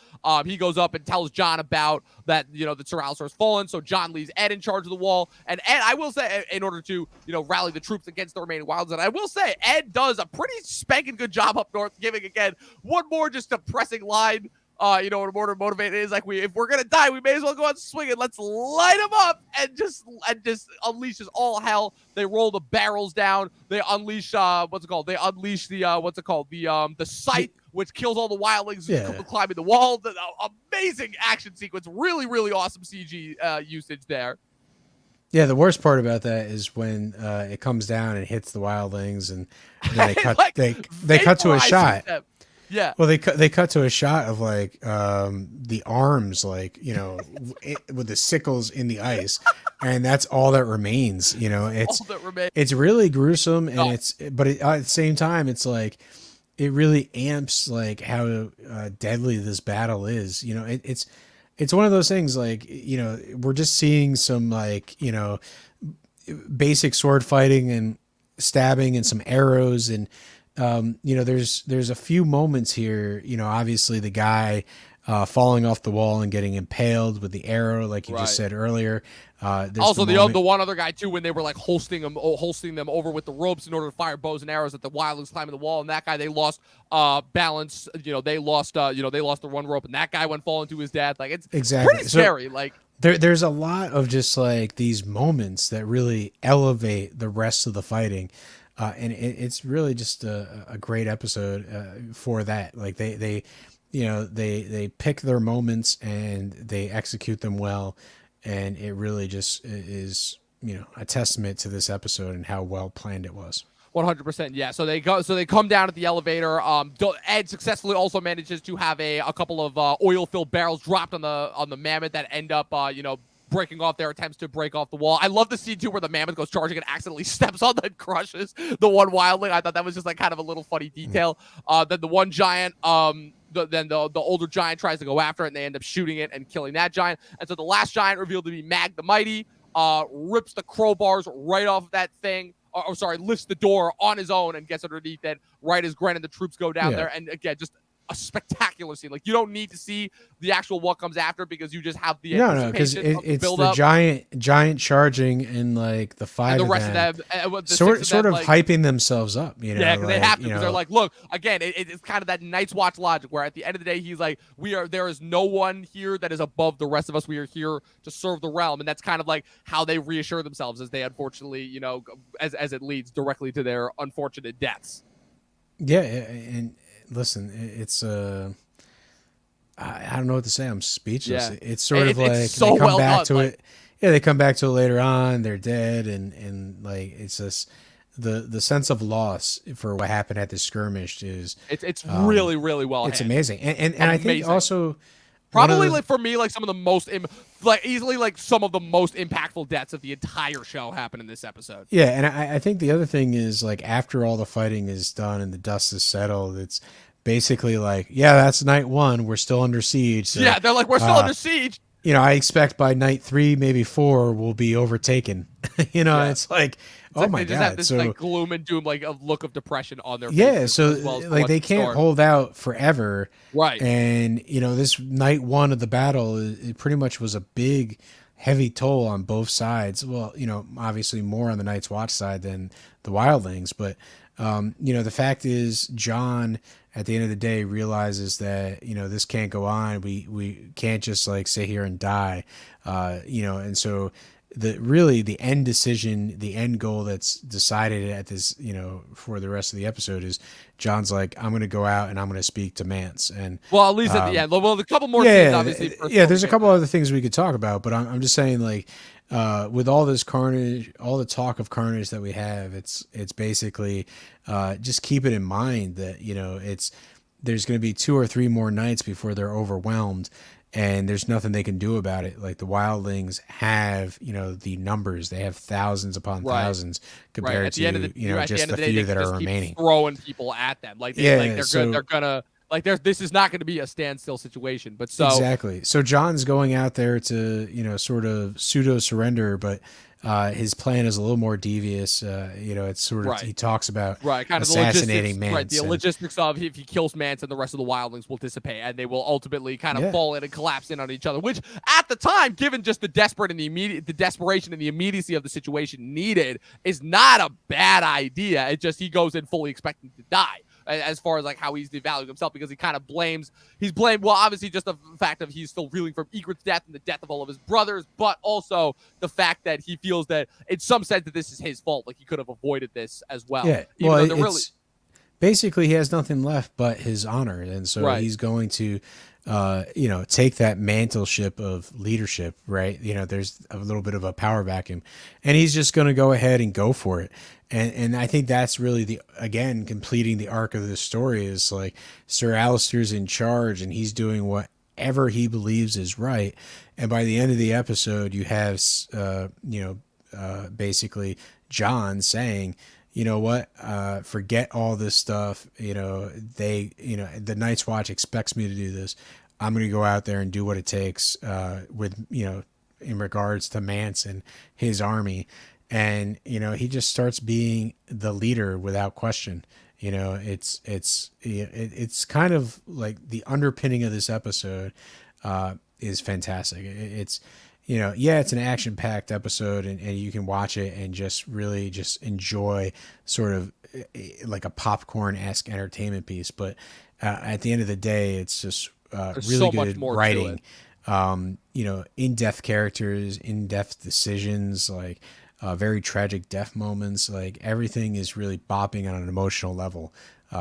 He goes up and tells Jon about that, that Sir Alistair has fallen. So Jon leaves Ed in charge of the wall. And Ed, I will say, in order to, rally the troops against the remaining wildlings, and I will say Ed does a pretty spanking good job up north, giving again one more just depressing line. In order to motivate it is like if we're gonna die, we may as well go out swinging. Let's light them up and just unleashes all hell. They roll the barrels down. They unleash They unleash the scythe, which kills all the wildlings climbing the wall. The amazing action sequence, really really awesome CG usage there. Yeah, the worst part about that is when it comes down and hits the wildlings, and then they cut they cut to a shot. Them. Yeah. Well, they cut to a shot of like the arms, like with the sickles in the ice, and that's all that remains. It's really gruesome, and but at the same time, it's like it really amps like how deadly this battle is. It's one of those things like we're just seeing some like basic sword fighting and stabbing and some arrows and. There's a few moments here, obviously the guy falling off the wall and getting impaled with the arrow, like you just said earlier. Also, the one other guy too, when they were like holstering them over with the ropes in order to fire bows and arrows at the wildlings climbing the wall, and that guy they lost balance. They lost the one rope, and that guy went falling to his death. Like it's pretty scary. Like there's a lot of just like these moments that really elevate the rest of the fighting. And it's really just a great episode for that. Like they pick their moments and they execute them well, and it really just is a testament to this episode and how well planned it was. 100%, yeah. So they come down at the elevator. Ed successfully also manages to have a couple of oil-filled barrels dropped on the mammoth that end up breaking off their attempts to break off the wall. I love the scene too where the mammoth goes charging and accidentally steps on and crushes the one wildling. I thought that was just like kind of a little funny detail. Then the one giant, the older giant tries to go after it, and they end up shooting it and killing that giant. And so the last giant, revealed to be Mag the Mighty, rips the crowbars right off of that thing. Lifts the door on his own and gets underneath it right as Gren and the troops go down there. And again, just a spectacular scene. Like you don't need to see the actual what comes after because you just have the because it's the giant charging and like the five and the rest of them sort of hyping themselves up. Yeah, because they have to. Because they're like, look, again, it's kind of that Night's Watch logic where at the end of the day, he's like, there is no one here that is above the rest of us. We are here to serve the realm, and that's kind of like how they reassure themselves as they unfortunately, as it leads directly to their unfortunate deaths. Yeah, and. Listen, it's I don't know what to say. I'm speechless. Yeah. It's sort of like so they come well back done, to it. Yeah, they come back to it later on. They're dead, and like it's just the sense of loss for what happened at the skirmish is it's really really well. It's amazing, and I think also probably like for me like some of the most easily like some of the most impactful deaths of the entire show happen in this episode. Yeah, and I think the other thing is like after all the fighting is done and the dust is settled, it's basically like, yeah, that's night one. We're still under siege. So, yeah, they're like, we're still under siege. I expect by night 3, maybe 4, we'll be overtaken. It's like, oh my God. They just have this like gloom and doom, like a look of depression on their faces. Yeah, so like they can't hold out forever. Right. And, this night 1 of the battle, it pretty much was a big, heavy toll on both sides. Well, obviously more on the Night's Watch side than the wildlings. But, the fact is Jon, at the end of the day, realizes that, this can't go on. We can't just like sit here and die, and so the end decision, the end goal that's decided at this, for the rest of the episode is Jon's like, I'm going to go out and I'm going to speak to Mance. And well, at least at the end, well, a couple more scenes, obviously. There's a couple other things we could talk about, but I'm just saying like, with all this carnage, all the talk of carnage that we have, it's basically, just keep it in mind that, there's going to be 2 or 3 more nights before they're overwhelmed. and there's nothing they can do about it. Like the wildlings have, the numbers. They have thousands upon thousands compared at the end of the, to, just the few that are remaining. Throwing people at them, they're gonna. This is not going to be a standstill situation, but exactly. So John's going out there to, sort of pseudo surrender, but his plan is a little more devious. It's sort of he talks about kind of assassinating the Mance. The logistics of if he kills Mance and the rest of the wildlings will dissipate, and they will ultimately kind of fall in and collapse in on each other. Which at the time, given just the desperation and the immediacy of the situation needed, is not a bad idea. It just he goes in fully expecting to die. As far as how he's devaluing himself, because he kind of he's blamed, well, obviously just the fact of he's still reeling from Ygritte's death and the death of all of his brothers, but also the fact that he feels that in some sense that this is his fault, he could have avoided this as well. Yeah, basically he has nothing left but his honor, and so he's going to take that mantleship of leadership, right? There's a little bit of a power vacuum, and he's just going to go ahead and go for it. And I think that's really completing the arc of the story is Sir Alistair's in charge and he's doing whatever he believes is right. And by the end of the episode, you have, basically John saying, you know what, forget all this stuff. The Night's Watch expects me to do this. I'm going to go out there and do what it takes in regards to Mance and his army. And, he just starts being the leader without question. It's kind of like the underpinning of this episode is fantastic. It's an action packed episode and you can watch it and just really just enjoy sort of like a popcorn-esque entertainment piece. But at the end of the day, it's just really so good writing, in-depth characters, in-depth decisions, very tragic death moments. Everything is really bopping on an emotional level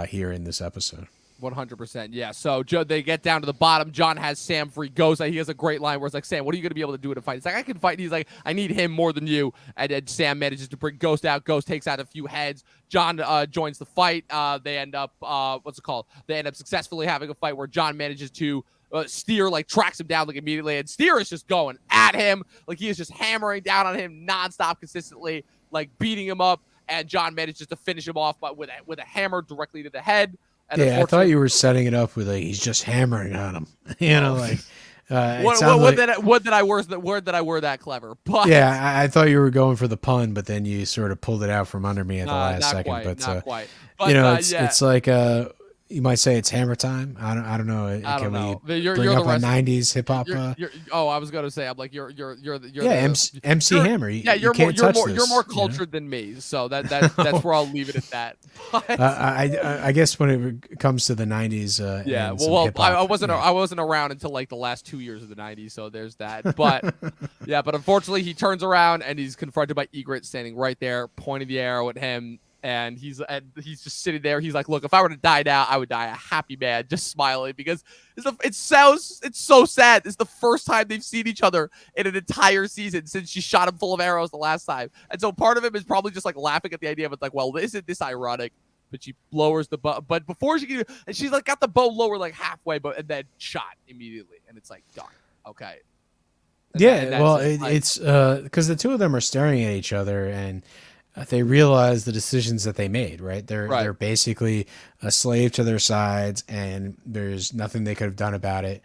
here in this episode. 100%. Yeah. So they get down to the bottom. John has Sam free Ghost. He has a great line where it's Sam, what are you going to be able to do in a fight? He's I can fight. And he's I need him more than you. And then Sam manages to bring Ghost out. Ghost takes out a few heads. John joins the fight. They end up, They end up successfully having a fight where John manages to Steer tracks him down immediately, and Steer is just going at him. He is just hammering down on him nonstop, consistently, beating him up. And John manages to finish him off with a hammer directly to the head. And I thought you were setting it up with he's just hammering on him. Where did I wear that clever? But yeah, I thought you were going for the pun, but then you sort of pulled it out from under me at the last second. Not quite. But, it's like you might say it's hammer time. I don't know. Can we bring up a '90s hip hop? I was gonna say, I'm you're MC Hammer. You're more cultured than me, so that's where I'll leave it at that. But, I guess when it comes to the '90s, I wasn't around until the last 2 years of the '90s, so there's that. But but unfortunately, he turns around and he's confronted by Ygritte standing right there, pointing the arrow at him. And he's just sitting there. He's look, if I were to die now, I would die a happy man, just smiling, because it's so sad. It's the first time they've seen each other in an entire season since she shot him full of arrows the last time. And so part of him is probably just laughing at the idea of it, well, isn't this ironic? But she lowers the bow, but before she can, and she's got the bow lower halfway, and then shot immediately, and it's done. Okay. It's because the two of them are staring at each other and they realize the decisions that they made, right? They're basically a slave to their sides, and there's nothing they could have done about it.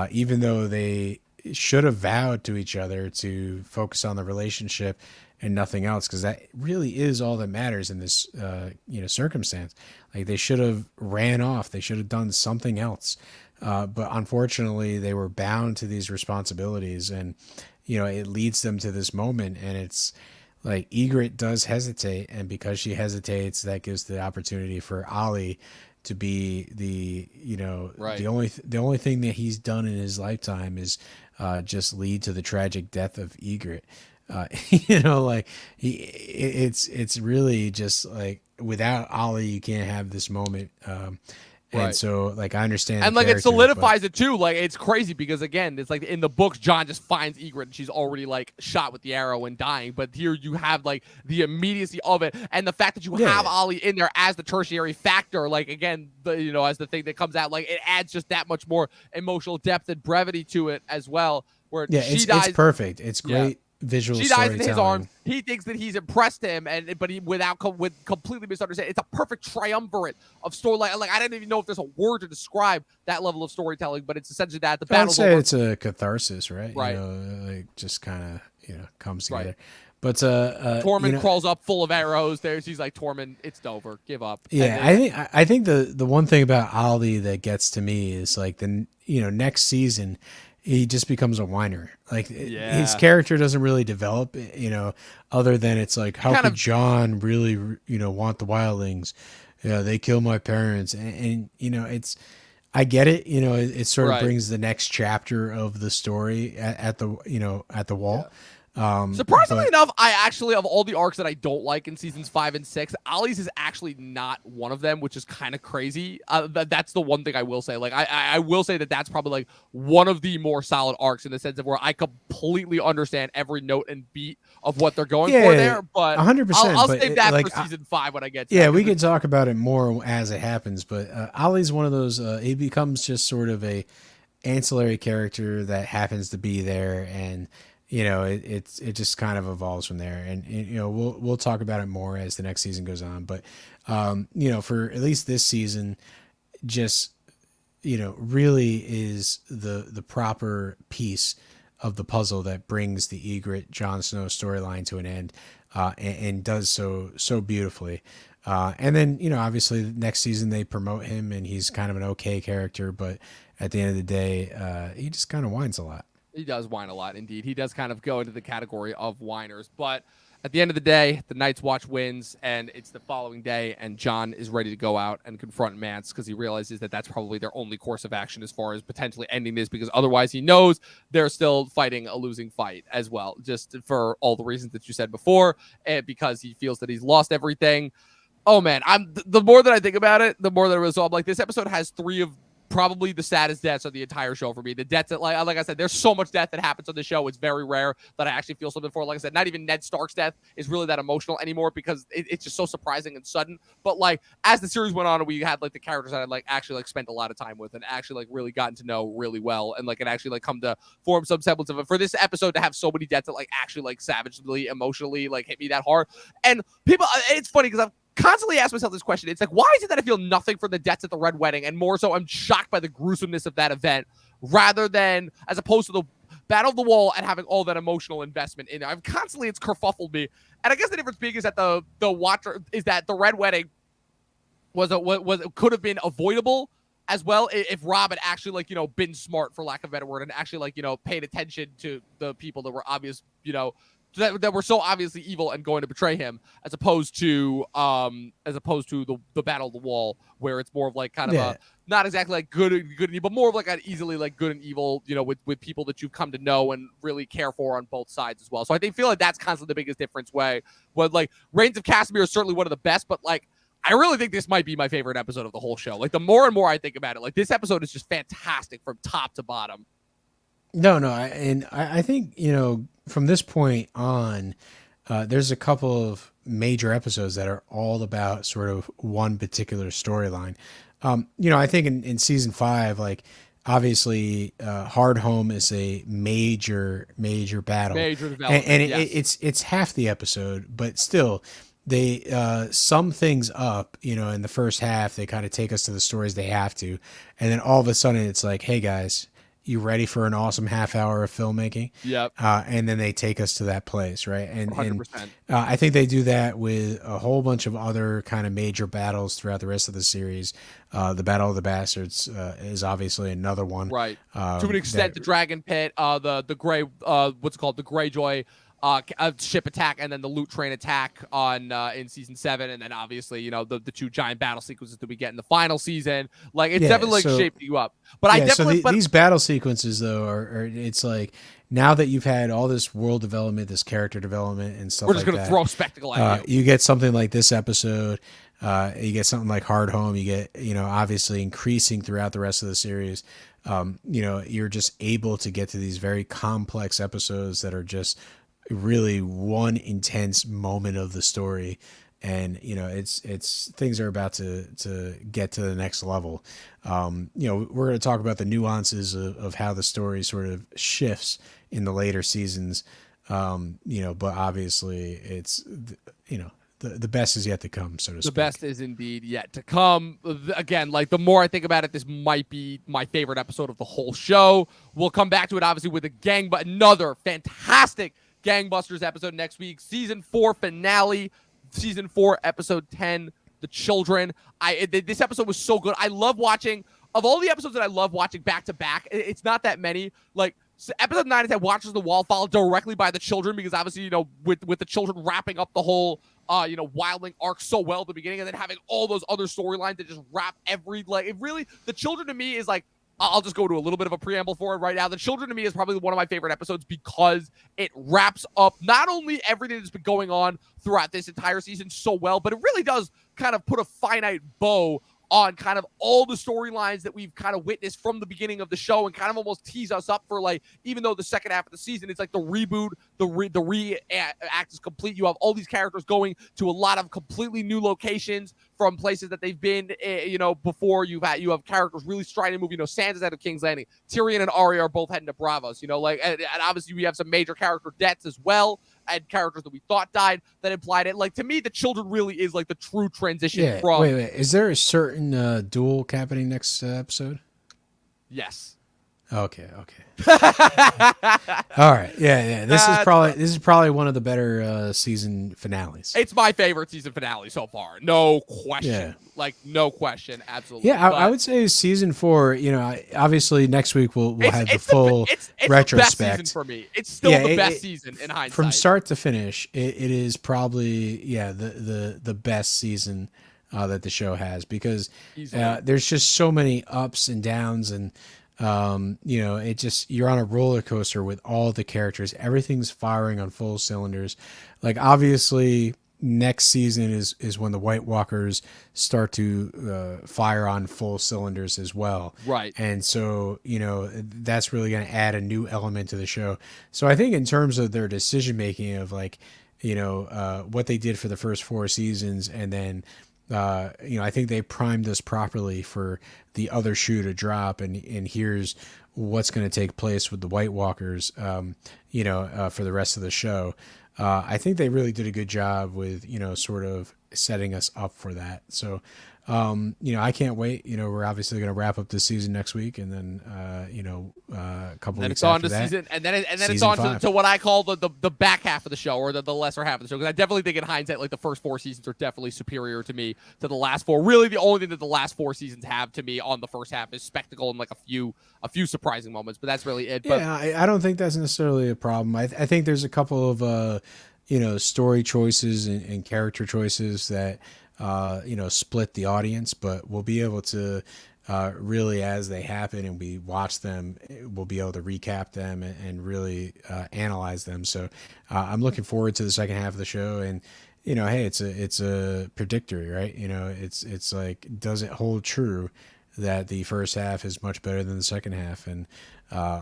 Even though they should have vowed to each other to focus on the relationship and nothing else, because that really is all that matters in this, circumstance. They should have ran off. They should have done something else. But unfortunately, they were bound to these responsibilities, and it leads them to this moment, and it's. Ygritte does hesitate, and because she hesitates, that gives the opportunity for Ollie to be the only thing that he's done in his lifetime is just lead to the tragic death of Ygritte. It's really just without Ollie, you can't have this moment. And so, like, I understand. And, like, it solidifies it, too. Like, it's crazy because, again, it's like in the books, Jon just finds Ygritte and she's already, like, shot with the arrow and dying. But here you have, like, the immediacy of it. And the fact that you have Ollie in there as the tertiary factor, like, again, as the thing that comes out, like, it adds just that much more emotional depth and brevity to it as well. Where she dies. It's perfect. It's great. Visual she dies in his arms. He thinks that he's impressed him, but he with completely misunderstanding. It's a perfect triumvirate of story. Like I didn't even know if there's a word to describe that level of storytelling, but it's essentially that the battle. I'd say it's a catharsis, right? Right. Like just kind of comes together. Right. But Tormund crawls up full of arrows. She's like, Tormund, it's over. Give up. Yeah, I think the one thing about Ollie that gets to me is like the next season. He just becomes a whiner. Like his character doesn't really develop, other than it's like, how could Jon really, want the wildlings? Yeah, they kill my parents. And it's, I get it. It sort of brings the next chapter of the story at the wall. Yeah. Surprisingly enough, I actually, of all the arcs that I don't like in seasons 5 and 6, Ollie's is actually not one of them, which is kind of crazy. That's the one thing I will say. Like, I will say that's probably like one of the more solid arcs in the sense of where I completely understand every note and beat of what they're going for there. But 100%. I'll save that for season 5 when I get to that. We can talk about it more as it happens. But Ollie's one of those. He becomes just sort of a ancillary character that happens to be there, and it just kind of evolves from there, and we'll talk about it more as the next season goes on. But for at least this season, just really is the proper piece of the puzzle that brings the Ygritte Jon Snow storyline to an end, and does so beautifully. And then obviously next season they promote him, and he's kind of an okay character, but at the end of the day, he just kind of whines a lot. He does whine a lot, indeed. He does kind of go into the category of whiners. But at the end of the day, the Night's Watch wins, and it's the following day, and Jon is ready to go out and confront Mance because he realizes that that's probably their only course of action as far as potentially ending this, because otherwise he knows they're still fighting a losing fight as well, just for all the reasons that you said before, and because he feels that he's lost everything. Oh, man, the more that I think about it, the more that it was. So I'm like, this episode has 3 of probably the saddest deaths of the entire show for me. The deaths that, like I said, there's so much death that happens on the show. It's very rare that I actually feel something for. Like I said, not even Ned Stark's death is really that emotional anymore because it's just so surprising and sudden. But like as the series went on, and we had like the characters that I like actually like spent a lot of time with and actually like really gotten to know really well, and like it actually like come to form some semblance of it. For this episode to have so many deaths that like actually like savagely emotionally like hit me that hard, and people, it's funny because I've constantly ask myself this question. It's like, why is it that I feel nothing for the deaths at the Red Wedding, and more so I'm shocked by the gruesomeness of that event rather than as opposed to the Battle of the Wall and having all that emotional investment in it. I've constantly, it's kerfuffled me. And I guess the difference being is that the Watcher is that the Red Wedding could have been avoidable as well if Rob had actually like, been smart, for lack of a better word, and actually like, paid attention to the people that were obvious, that were so obviously evil and going to betray him, as opposed to the Battle of the Wall, where it's more of like kind of a not exactly like good and evil, but more of like an easily like good and evil, with people that you've come to know and really care for on both sides as well. So I feel like that's constantly the biggest difference. Where like Reigns of Castamere is certainly one of the best, but like I really think this might be my favorite episode of the whole show. Like the more and more I think about it, like this episode is just fantastic from top to bottom. No, I think from this point on, there's a couple of major episodes that are all about sort of one particular storyline. I think in season 5, like obviously, Hard Home is a major battle, major development, and it's half the episode, but still. They sum things up, in the first half. They kind of take us to the stories they have to, and then all of a sudden it's like, hey guys, you ready for an awesome half hour of filmmaking? Yep. And then they take us to that place, right? And 100%. I think they do that with a whole bunch of other kind of major battles throughout the rest of the series. The Battle of the Bastards is obviously another one, right? To an extent, the Dragon Pit, the Grey, what's it called, the Greyjoy ship attack, and then the loot train attack on in season 7, and then obviously the 2 giant battle sequences that we get in the final season. Like it's definitely shaping you up. But I definitely these battle sequences though are it's like, now that you've had all this world development, this character development and stuff, we're just gonna throw spectacle at you get something like this episode You get something like Hard Home. You get, obviously increasing throughout the rest of the series. You're just able to get to these very complex episodes that are just really one intense moment of the story. And it's things are about to get to the next level. We're going to talk about the nuances of how the story sort of shifts in the later seasons. But obviously it's the best is yet to come, so to speak. The best is indeed yet to come. Again, like the more I think about it, this might be my favorite episode of the whole show. We'll come back to it obviously with another fantastic gangbusters episode next week. Season 4 finale, season 4 episode 10, The Children. This episode was so good. I love watching, of all the episodes that I love watching back to back, it's not that many. Like, so episode 9 is that Watchers of the Wall, followed directly by The Children, because obviously, with The Children wrapping up the whole wildling arc so well at the beginning, and then having all those other storylines that just wrap The Children to me is like, I'll just go to a little bit of a preamble for it right now. The Children to me is probably one of my favorite episodes because it wraps up not only everything that's been going on throughout this entire season so well, but it really does kind of put a finite bow on kind of all the storylines that we've kind of witnessed from the beginning of the show, and kind of almost tease us up for, like, even though the second half of the season, it's like the reboot, the act is complete. You have all these characters going to a lot of completely new locations from places that they've been, before. You have characters really striding the move. Sansa's out of King's Landing. Tyrion and Arya are both heading to Bravos. And obviously we have some major character deaths as well, and characters that we thought died that implied it. Like, to me, The Children really is like the true transition from. Wait. Is there a certain duel happening next episode? Yes. Okay. All right. Yeah. This is probably one of the better season finales. It's my favorite season finale so far. No question. Yeah. Like, no question. Absolutely. Yeah, I would say season 4, obviously next week we'll have the full retrospect. The best season for me. It's still the best season in hindsight. From start to finish, it is probably the best season that the show has, because there's just so many ups and downs, and it just, you're on a roller coaster with all the characters. Everything's firing on full cylinders. Like, obviously next season is when the White Walkers start to fire on full cylinders as well. Right. And so, that's really going to add a new element to the show. So I think in terms of their decision making of, like, what they did for the first 4 seasons, and then I think they primed us properly for the other shoe to drop, and here's what's going to take place with the White Walkers, for the rest of the show. I think they really did a good job with, sort of setting us up for that. So, I can't wait. We're obviously going to wrap up this season next week, and then, a couple weeks after that. Season, and then it's on to what I call the back half of the show, or the lesser half of the show. Because I definitely think, in hindsight, like, the first 4 seasons are definitely superior to me to the last 4. Really, the only thing that the last 4 seasons have to me on the first half is spectacle and, like, a few surprising moments. But that's really it. But yeah, I don't think that's necessarily a problem. I think there's a couple of story choices and character choices that split the audience, but we'll be able to really, as they happen and we watch them, we'll be able to recap them and really analyze them. So I'm looking forward to the second half of the show, and hey, it's a predictor, right? It's like, does it hold true that the first half is much better than the second half? And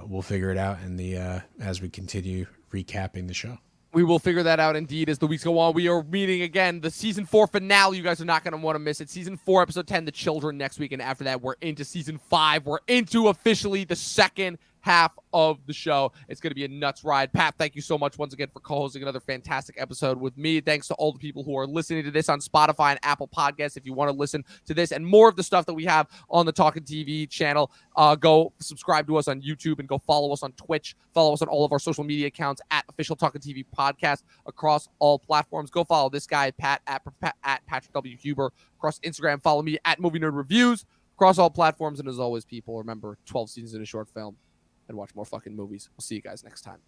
we'll figure it out in the as we continue recapping the show. We will figure that out indeed as the weeks go on. We are meeting again the season 4 finale. You guys are not going to want to miss it. Season 4, episode 10, The Children, next week. And after that, we're into season 5. We're into officially the second half of the show. It's going to be a nuts ride. Pat, thank you so much once again for co-hosting another fantastic episode with me. Thanks to all the people who are listening to this on Spotify and Apple Podcasts. If you want to listen to this and more of the stuff that we have on the Talkin TV channel, go subscribe to us on YouTube, and go follow us on Twitch. Follow us on all of our social media accounts at Official Talkin TV Podcast across all platforms. Go follow this guy, Pat, at Patrick W. Huber. Across Instagram, follow me at Movie Nerd Reviews. Across all platforms. And as always, people, remember, 12 seasons in a short film, and watch more fucking movies. We'll see you guys next time.